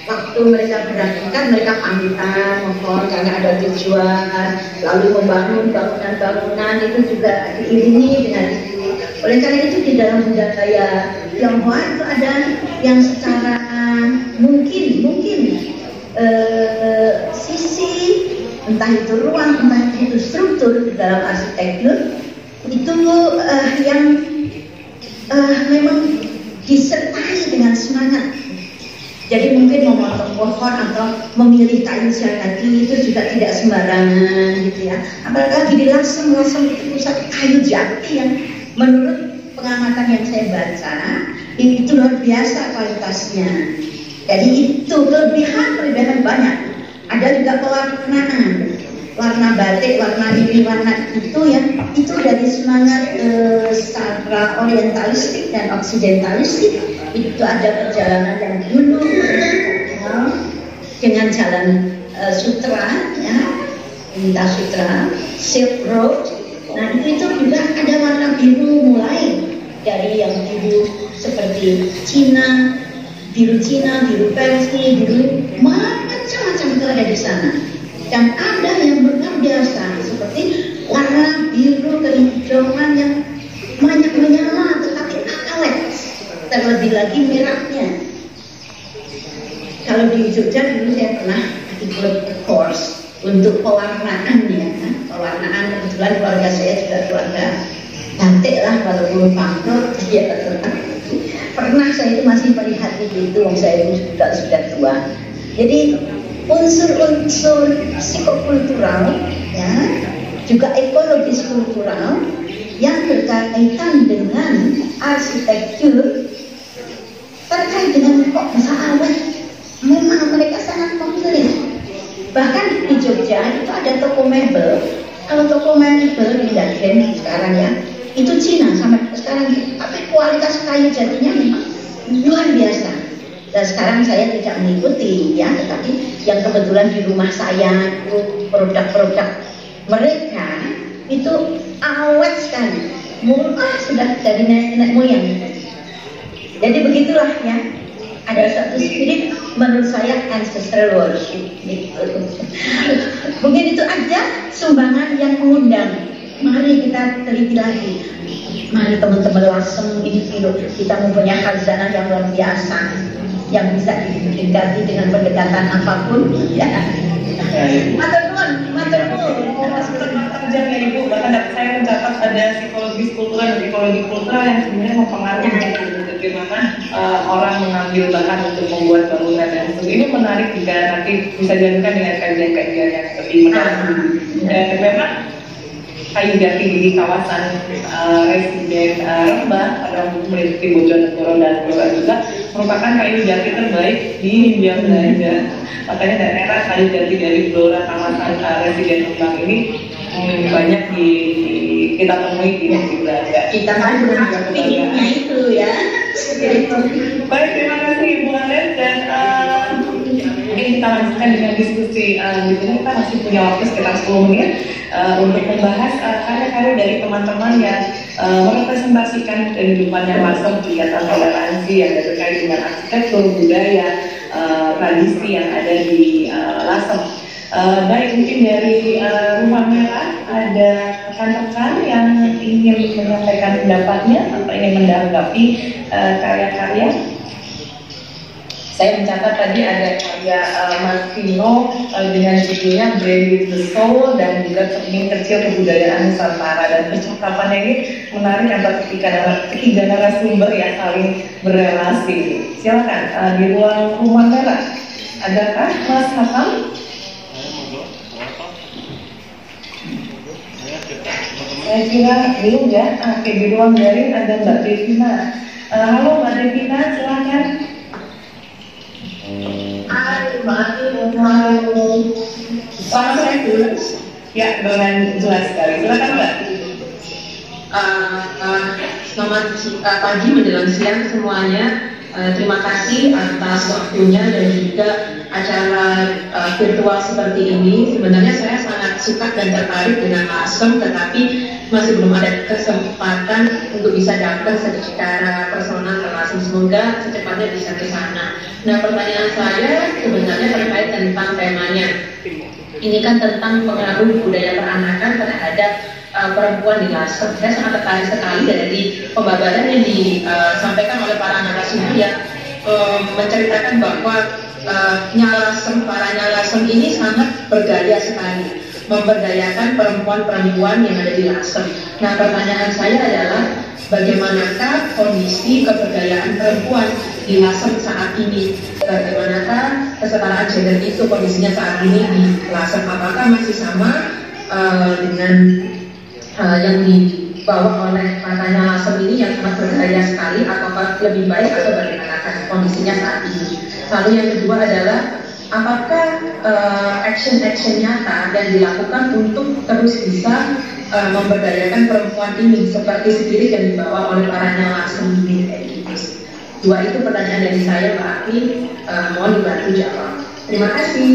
Waktu mereka berangkat, mereka pamitan, mohon karena ada tujuan, lalu membangun bangunan-bangunan itu juga diiringi dengan itu. Oleh karena itu di dalam budaya Tionghoa itu ada yang secara mungkin sisi entah itu ruang, entah itu struktur di dalam arsitektur itu yang memang disertai dengan semangat. Jadi mungkin memotong pohon atau memilih kayu jati itu juga tidak sembarangan gitu ya. Apalagi di Lasem itu pusat kayu jati yang menurut pengamatan yang saya baca itu luar biasa kualitasnya. Jadi itu kelebihan banyak. Ada juga pewarnaan, warna batik, warna ini, warna itu ya. Itu dari semangat secara orientalistik dan oksidentalistik. Itu ada perjalanan yang dulu dengan jalan sutra ya, lintas sutra, Silk Road. Nah itu juga ada warna biru, mulai dari yang biru seperti Cina, biru Persia, biru macam-macam itu ada di sana. Dan ada yang luar biasa seperti warna biru kehijauan yang banyak menyala tetapi awet. Terlebih lagi merahnya. Kalau di Jogja dulu saya pernah ikut course untuk pewarnaan ya. Pewarnaan kebetulan keluarga saya juga keluarga batik lah, walaupun bangkrut ya. Pernah saya itu masih melihat itu, saya itu sudah tua. Jadi unsur-unsur psikokultural ya, juga ekologis kultural yang berkaitan dengan arsitektur terkait dengan kok bisa awet, memang mereka sangat memilih. Bahkan di Jogja itu ada toko mebel. Kalau toko mebel di Dagen sekarang ya, itu Cina sampai sekarang, tapi kualitas kayu jatinya memang luar biasa. Dan sekarang saya tidak mengikuti ya, tetapi yang kebetulan di rumah saya itu produk-produk mereka itu awet sekali, murah sudah dari nenek moyang. Jadi begitulah ya, ada satu spirit menurut saya ancestral worship gitu. Mungkin itu aja sumbangan yang mengundang. Mari kita teliti lagi. Mari teman-teman Lasem ini kita mempunyai khazanah yang luar biasa yang bisa didekati dengan pendekatan apapun ya. Matur nuwun atas kesempatan jamnya Ibu. Bahkan saya mencatat ada psikologis kultural dan ekologi kultural yang sebenarnya mempengaruhi bagaimana orang mengambil bahan untuk membuat bangunan dan ini menarik jika nanti bisa dilakukan dengan kajian-kajian yang lebih menarik. Dan memang kayu jati di kawasan residen Rembang pada meliputi Bojonegoro dan Blora juga merupakan kayu jati terbaik di Hindia Belanda. Makanya daerah kayu jati dari Blora kawasan residen Rembang ini banyak kita temui di Hindia Belanda. Kita kan berartinya itu ya. Baik, terima kasih Ibu Alen dan mungkin kita lanjutkan dengan diskusi di sini. Kita masih punya waktu sekitar 10 menit untuk membahas karya-karya dari teman-teman yang merepresentasikan kehidupan yang langsung kegiatan toleransi yang terkait dengan arsitektur, budaya, tradisi yang ada di Lasem. Baik, mungkin dari Rumah Merah ada rekan-rekan yang ingin menyampaikan pendapatnya atau ingin menanggapi karya-karya. Saya mencatat tadi ada karya Mas Vino dengan judulnya Brain with the Soul dan juga cermin kecil kebudayaan Nusantara, dan percakapannya ini menarik antara ketiga narasumber yang saling berrelasi. Silakan di ruang Rumah Merah. Adakah Mas Hakam? Saya kira belum ya. Oke, di ruang daring ada Mbak Devina. Halo Mbak Devina, silakan. Suara saya jelas? Ya, dengan jelas sekali. Silakan Mbak. Selamat pagi menjelang siang semuanya. Terima kasih atas waktunya dan juga acara virtual seperti ini. Sebenarnya saya sangat suka dan tertarik dengan Lasem, tetapi masih belum ada kesempatan untuk bisa datang secara personal ke Lasem. Semoga secepatnya bisa ke sana. Nah, pertanyaan saya sebenarnya terkait tentang temanya. Ini kan tentang pengaruh budaya peranakan terhadap perempuan di Lasem. Saya sangat tertarik sekali dari pembabaran yang disampaikan oleh para narasumber yang menceritakan bahwa para Nyalasem ini sangat berdaya sekali, memberdayakan perempuan-perempuan yang ada di Lasem. Nah, pertanyaan saya adalah bagaimanakah kondisi keberdayaan perempuan di Lasem saat ini? Bagaimanakah kesetaraan gender itu kondisinya saat ini di Lasem? Apakah masih sama dengan yang dibawa oleh katanya Lasem ini yang sangat berdaya sekali, ataukah lebih baik atau bagaimanakah kondisinya saat ini? Lalu yang kedua adalah apakah action-action nyata yang dilakukan untuk terus bisa memberdayakan perempuan ini seperti spirit yang dibawa oleh para Nyalasem ini? Dua itu pertanyaan dari saya, Pak Aki. Mohon dibantu jawab. Terima kasih.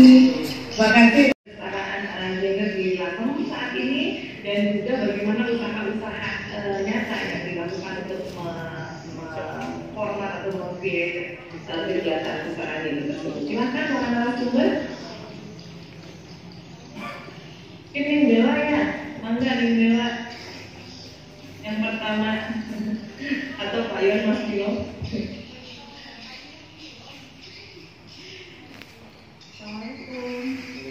Terima kasih. Kesetaraan gender di Lasem saat ini dan juga bagaimana usaha-usaha nyata yang dilakukan untuk format atau mengcreate kegiatan kesetaraan ini tersebut. Silakan para narasumber. Ini Bella ya, mangga nih Bella. Yang pertama atau Pak Yon Mas Tio. Assalamualaikum.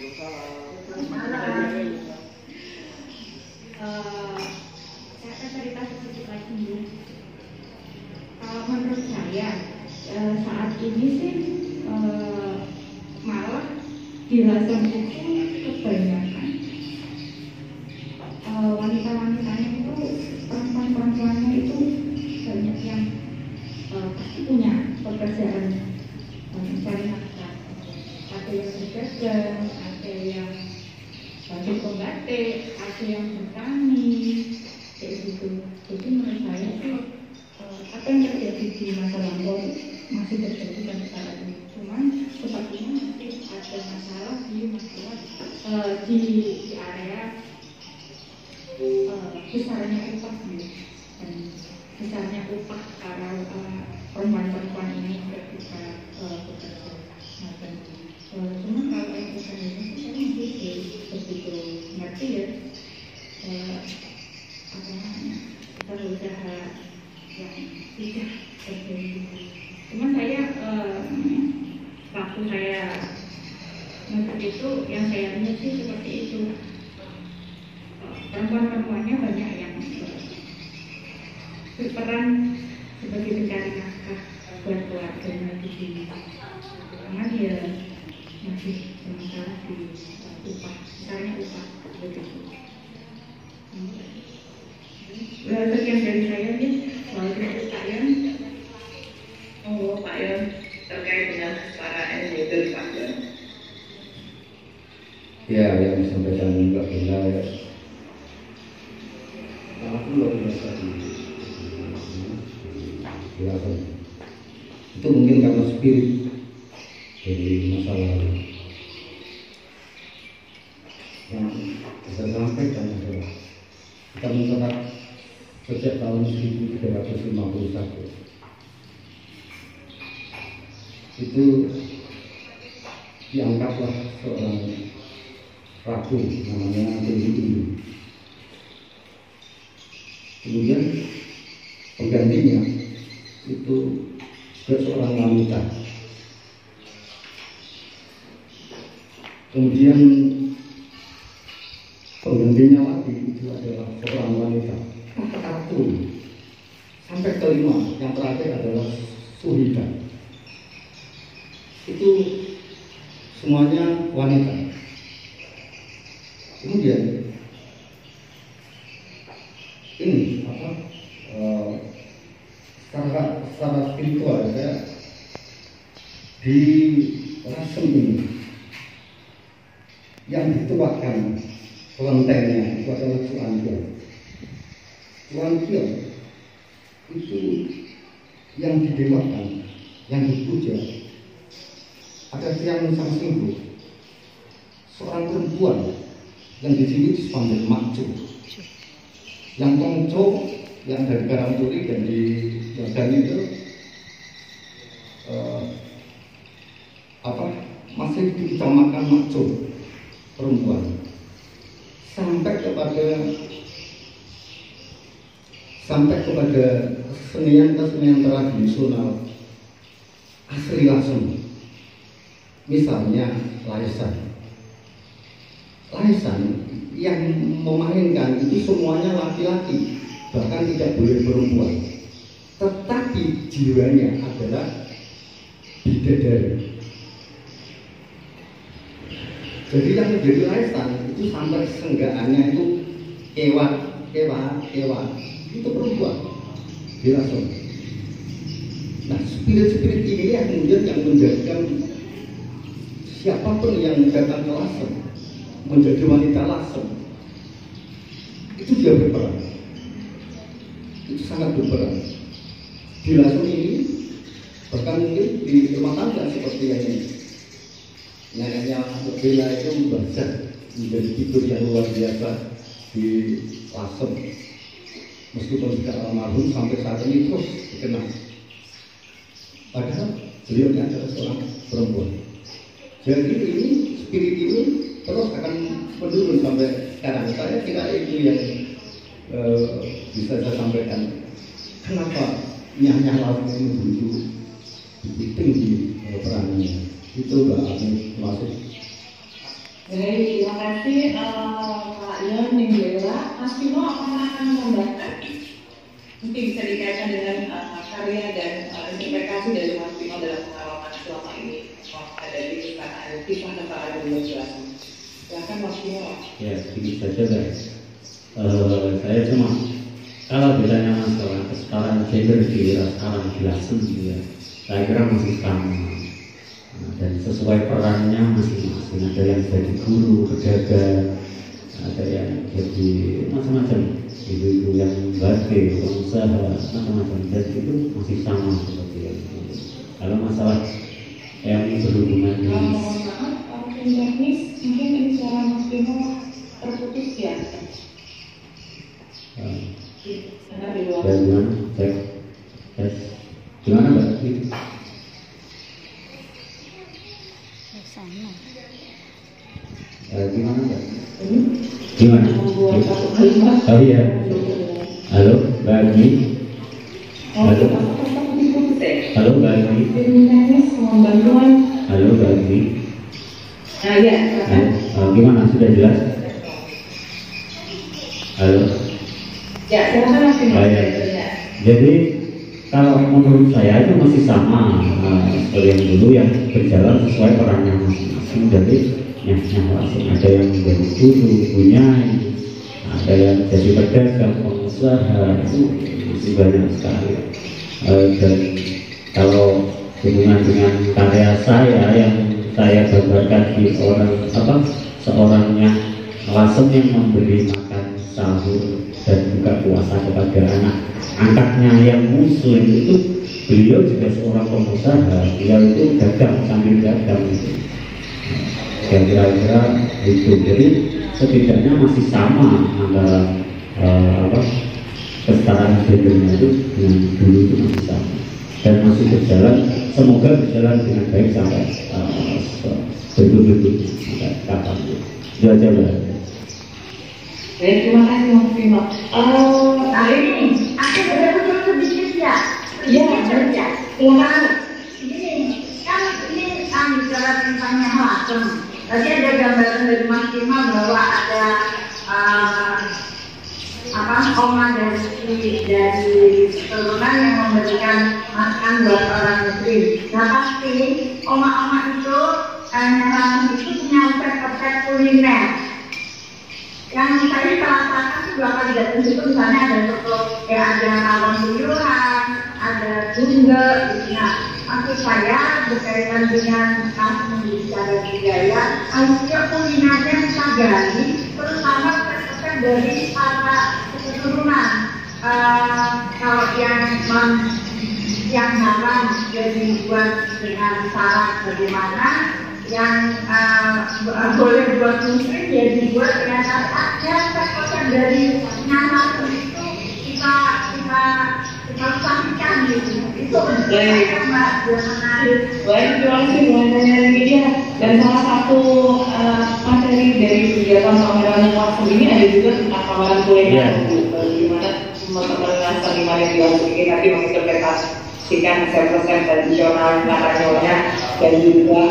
Saya akan cerita sedikit lagi ya. Menurut saya saat ini sih malah di Lasem itu kebanyakan wanita-wanitanya itu, perempuan-perempuannya itu banyak yang pasti punya pekerjaan, mencari nafkah. Ada yang berdagang, ada yang bantu pembatik, ada yang bertani, kayak gitu. Jadi menurut saya sih apa yang terjadi di masa lampau masih terjadi sampai saat ini. Cuman sepertinya masih ada masalah di area besarnya upah dan besarnya upah karena perempuan-perempuan ini tidak bisa bekerja. Cuman kalau yang usaha ini saya masih begitu ngerti ya, apa namanya, berusaha yang tidak terjadi. Cuman saya waktu saya ngerti itu yang saya lihat sih seperti itu, perempuan-perempuannya banyak yang berperan sebagai pencari nafkah buat keluarganya di sini. Karena dia masih bermasalah di upah, misalnya upah begitu. Sekian dari saya nih, walaupun Pak Yon. Oh, Pak Yon, terkait dengan kesetaraan itu Pak Yon. Ya, yang disampaikan Mbak Bella ya, sangat luar biasa dilakukan. Itu mungkin karena spirit dari masa lalu. Yang bisa sampaikan adalah kita mencatat sejak tahun 1351 itu diangkatlah seorang ratu namanya Dewi. Kemudian penggantinya itu juga seorang wanita. Kemudian penggantinya lagi itu adalah seorang wanita. Ratu sampai kelima, yang terakhir adalah Suhida. Itu semuanya wanita. Kemudian ini apa? Secara spiritual saya di Lasem ini yang dituakan kelentengnya itu adalah Cuankiong. Cuankiong itu yang didewakan, yang dipuja. Ada Hyang Sang Singgu, seorang perempuan yang di sini dipanggil Makcu. Yang Tongco, yang dari Karangturi dan di Jordan itu masih dikecamakan Makcu perempuan. Sampai kepada kesenian tradisional asli Lasem. Misalnya Laisan yang memainkan itu semuanya laki-laki, bahkan tidak boleh perempuan. Tetapi jiwanya adalah bidadari. Jadi yang menjadi Laisan itu sampai senggaannya itu kewa itu perempuan di Lasem. Nah, spirit ini yang kemudian yang menjadikan siapapun yang datang ke Lasem menjadi wanita Lasem itu dia berperan, itu sangat berperan di Lasem ini. Bahkan mungkin di rumah tangga seperti yang ini, neneknya Bella itu membaca menjadi figur yang luar biasa di Lasem, meskipun tidak almarhum sampai saat ini terus dikenal. Padahal beliau adalah seorang perempuan. Jadi ini spirit ini terus akan menurun sampai sekarang. Saya kira itu yang bisa saya sampaikan. Kenapa Nyah Lasem ini begitu tinggi perannya? Itu Mbak Ami, terima kasih. Baik, terima kasih Pak Yon dan Bella. Mas Timo akan menambahkan, mungkin bisa dikaitkan dengan karya dan interpretasi dari Mas Timo dalam pengalaman selama ini ada di kisah tentang Gunung Lasem. Silakan Mas Timo. Ya, sedikit saja guys. Saya cuma kalau ditanya masalah kesetaraan gender di sekarang di Lasem ya, saya kira masih sama. Dan sesuai perannya masing-masing, ada yang jadi guru, pedagang, ada yang jadi macam-macam, ibu-ibu yang batik, pengusaha, macam-macam, dan itu masih sama seperti itu. Kalau masalah yang berhubungan dengan teknis, mungkin ini suara Mas Timo terputus ya. Gimana? Cek. Gimana Mbak? Gimana Mbak? Gimana? Oh iya. Halo Mbak Agni. Halo. Halo Mbak Agni. Halo Mbak Agni. Gimana? Sudah jelas? Halo. Ya, silakan Mas Timo. Ya. Jadi kalau menurut saya itu masih sama seperti yang dulu, yang berjalan sesuai perannya masing-masing. Jadi langsung ada yang menjadi guru, bunyai, ada yang jadi pedagang, pengusaha, itu masih banyak sekali. Dan kalau hubungan dengan karya saya yang saya gambarkan di seorangnya Lasem yang memberi makan sahur dan buka puasa kepada anak angkatnya yang muslim, itu beliau juga seorang pengusaha, beliau itu dagang sambil dagang, dan kira-kira itu. Jadi setidaknya masih sama antara kesetaraan gendernya itu dengan dulu itu masih sama dan masih berjalan, semoga berjalan dengan baik sampai betul-betul sampai kapan itu aja lah. Baik, terima kasih Mas Bimo. Ini aku betul sedikit ya. Iya, ya. Silakan. Ini kan ini bicara tentang yang Lasem. Tadi ada gambaran dari Mas Bimo bahwa ada oma dari keturunan yang memberikan makan buat orang muslim. Nah pasti oma itu Lasem itu punya resep-resep kuliner yang saya rasakan dua kali datang situ. Misalnya ada soto, ada rawon sayuran, ada bunga gitu. Nah maksud saya berkaitan dengan bicara budaya, akhirnya kulinernya kita gali terutama resep dari para keturunan. Kalau yang haram jadi dibuat dengan syarat bagaimana, yang boleh buat muslim ya dibuat dengan syaratnya. Resep dari nyala itu kita saksikan gitu. Itu menarik. Baik, terima kasih mengenai media. Dan salah satu materi dari kegiatan pameran Lasem ini ada juga tentang pameran kuliner, di mana teman-teman Lasem di mana ini tadi menginterpretasikan resep-resep tradisional Spanyolnya dan juga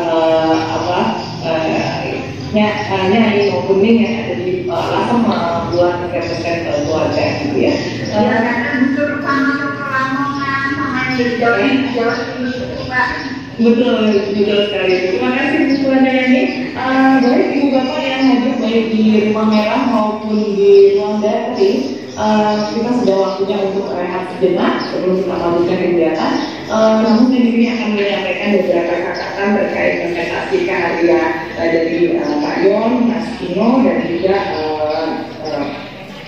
nyanyi kuning yang ada di Lasem membuat resep-resep keluarga gitu ya. Karena unsur utama Lamongan sama yang di Jawa Timur, Pak. Betul sekali. Terima kasih Bu Suwandayani. Baik Ibu Bapak yang hadir baik di Rumah Merah maupun di Ruang Daring, kita sudah waktunya untuk rehat sejenak sebelum kita lanjutkan kegiatan. Namun saya ini akan menyampaikan beberapa catatan terkait presentasi karya dari Pak Yon, Mas Kino, dan juga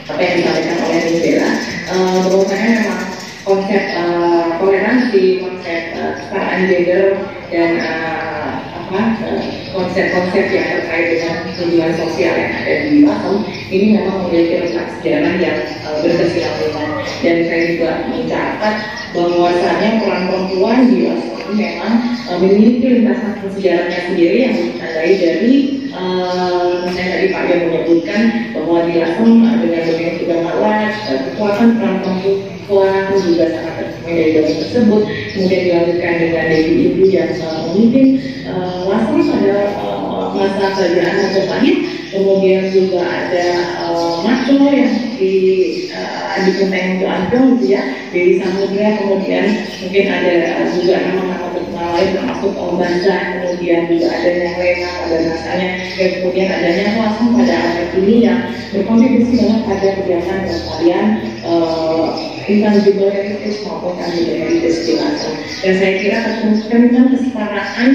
apa yang disampaikan oleh Bu Bella. Bahwasanya memang konsep toleransi, konsep kesetaraan gender, dan konsep-konsep yang terkait dengan hubungan sosial yang ada di Lasem ini memang memiliki letak sejarah yang berkesinambungan. Dan saya juga mencatat bahwasanya peran perempuan di Lasem ini memang memiliki lintasan sejarahnya sendiri yang ditandai dari misalnya tadi Pak yang menyebutkan bahwa di Lasem dengan dunia juga malas, kekuatan peran perempuan juga sangat tercermin dari dalam tersebut. Kemudian dilanjutkan dengan Dewi Ibu yang memimpin Lasem pada masa kerajaan Majapahit. Kemudian juga ada Maco yang dikenteng untuk Agong gitu ya, Dewi Samudra. Kemudian mungkin ada juga nama-nama terkenal lain termasuk Om Banza. Kemudian juga ada yang Lena pada masanya, dan kemudian adanya Lasem pada abad ini yang berkontribusi banget pada kegiatan pelestarian intangible heritage maupun tangible heritage di Lasem. Dan saya kira tentang kesetaraan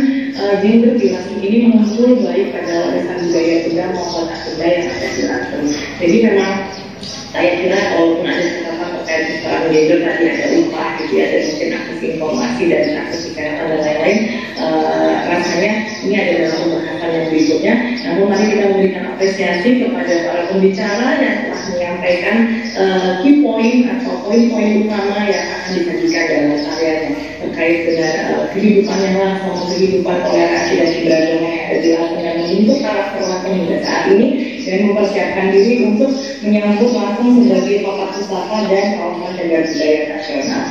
gender di Lasem ini muncul baik pada warisan budaya Bunda maupun Bunda yang ada di Lasem. Jadi memang saya kira walaupun ada catatan terkait kesetaraan gender tadi ada upah gitu ya, dan mungkin akses informasi dan akses kesehatan dan lain-lain, rasanya ini ada dalam pembahasan yang berikutnya. Namun mari kita memberikan apresiasi kepada para pembicara yang telah menyampaikan key point atau poin-poin utama yang akan disajikan dalam karyanya terkait dengan kehidupan yang langsung, kehidupan toleransi dan keberagaman yang ada di Lasem yang membentuk karakter Lasem hingga saat ini dan mempersiapkan diri untuk menyambut Lasem sebagai kota pustaka dan kawasan cagar budaya nasional.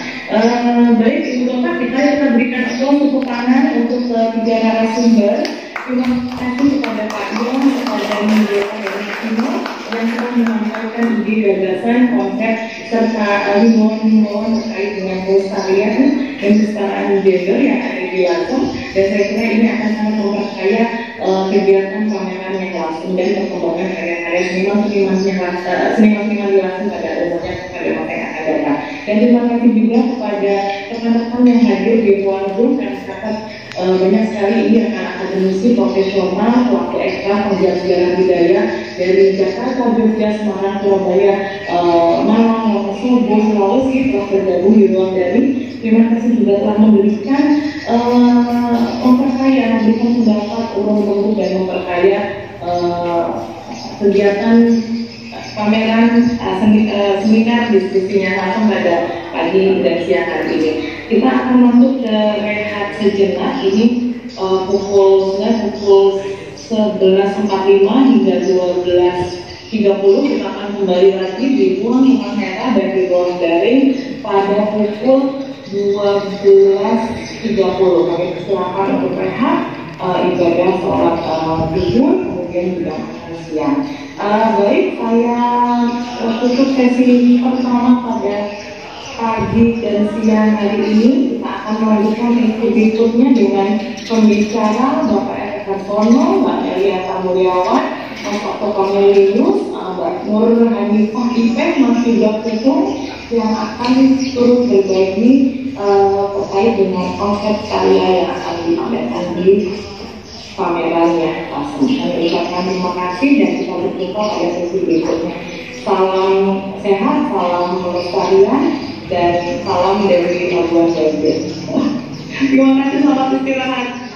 Baik Ibu Bapak, kita berikan aplaus untuk tangan untuk tiga narasumber. Terima kasih kepada Pak Yon, kepada Mbak dari Kino yang telah menyampaikan ide gagasan konsep serta himbauan-himbauan terkait dengan pelestarian dan kesetaraan gender yang ada di Lasem, dan saya kira ini akan sangat memperkaya kegiatan pameran yang langsung dan perkembangan karya-karya seniman-seniman di Lasem pada umumnya pada masa yang akan datang. Dan terima kasih juga kepada rekan-rekan yang hadir di ruang Zoom dan sangat banyak sekali ini rekan akademisi profesional, pelaku ekstra, penggiat sejarah budaya dari Jakarta, Jogja, Semarang, Surabaya, Malang, Wonosobo, Sulawesi telah bergabung di ruang dari. Terima kasih juga telah memberikan memperkaya, memberikan pendapat, urut-urut dan memperkaya kegiatan pameran seminar diskusinya langsung pada pagi dan siang hari ini. Kita akan masuk ke rehat sejenak. Ini pukul 11.45 hingga 12.30 kita akan kembali lagi di ruang Rumah Merah dan di ruang daring pada pukul 12.30. Kami persilakan untuk rehat, ibadah sholat zuhur, kemudian juga makan siang. Baik, saya tutup sesi pertama pada pagi dan siang hari ini. Kita akan melanjutkan sesi berikutnya dengan pembicara Bapak Eka Kartono, Mbak Eliasa Mulyawan, Bapak Tokamelius, Mbak Nur Hanifah Ipeh, Mas Yuda Kusum, yang akan turut berbagi terkait dengan konsep karya yang akan dipamerkan di pamerannya langsung. Kami ucapkan terima kasih dan kita berjumpa pada sesi berikutnya. Salam sehat, salam pelestarian, dan salam dari Labuan Bajo. Terima kasih, selamat istirahat.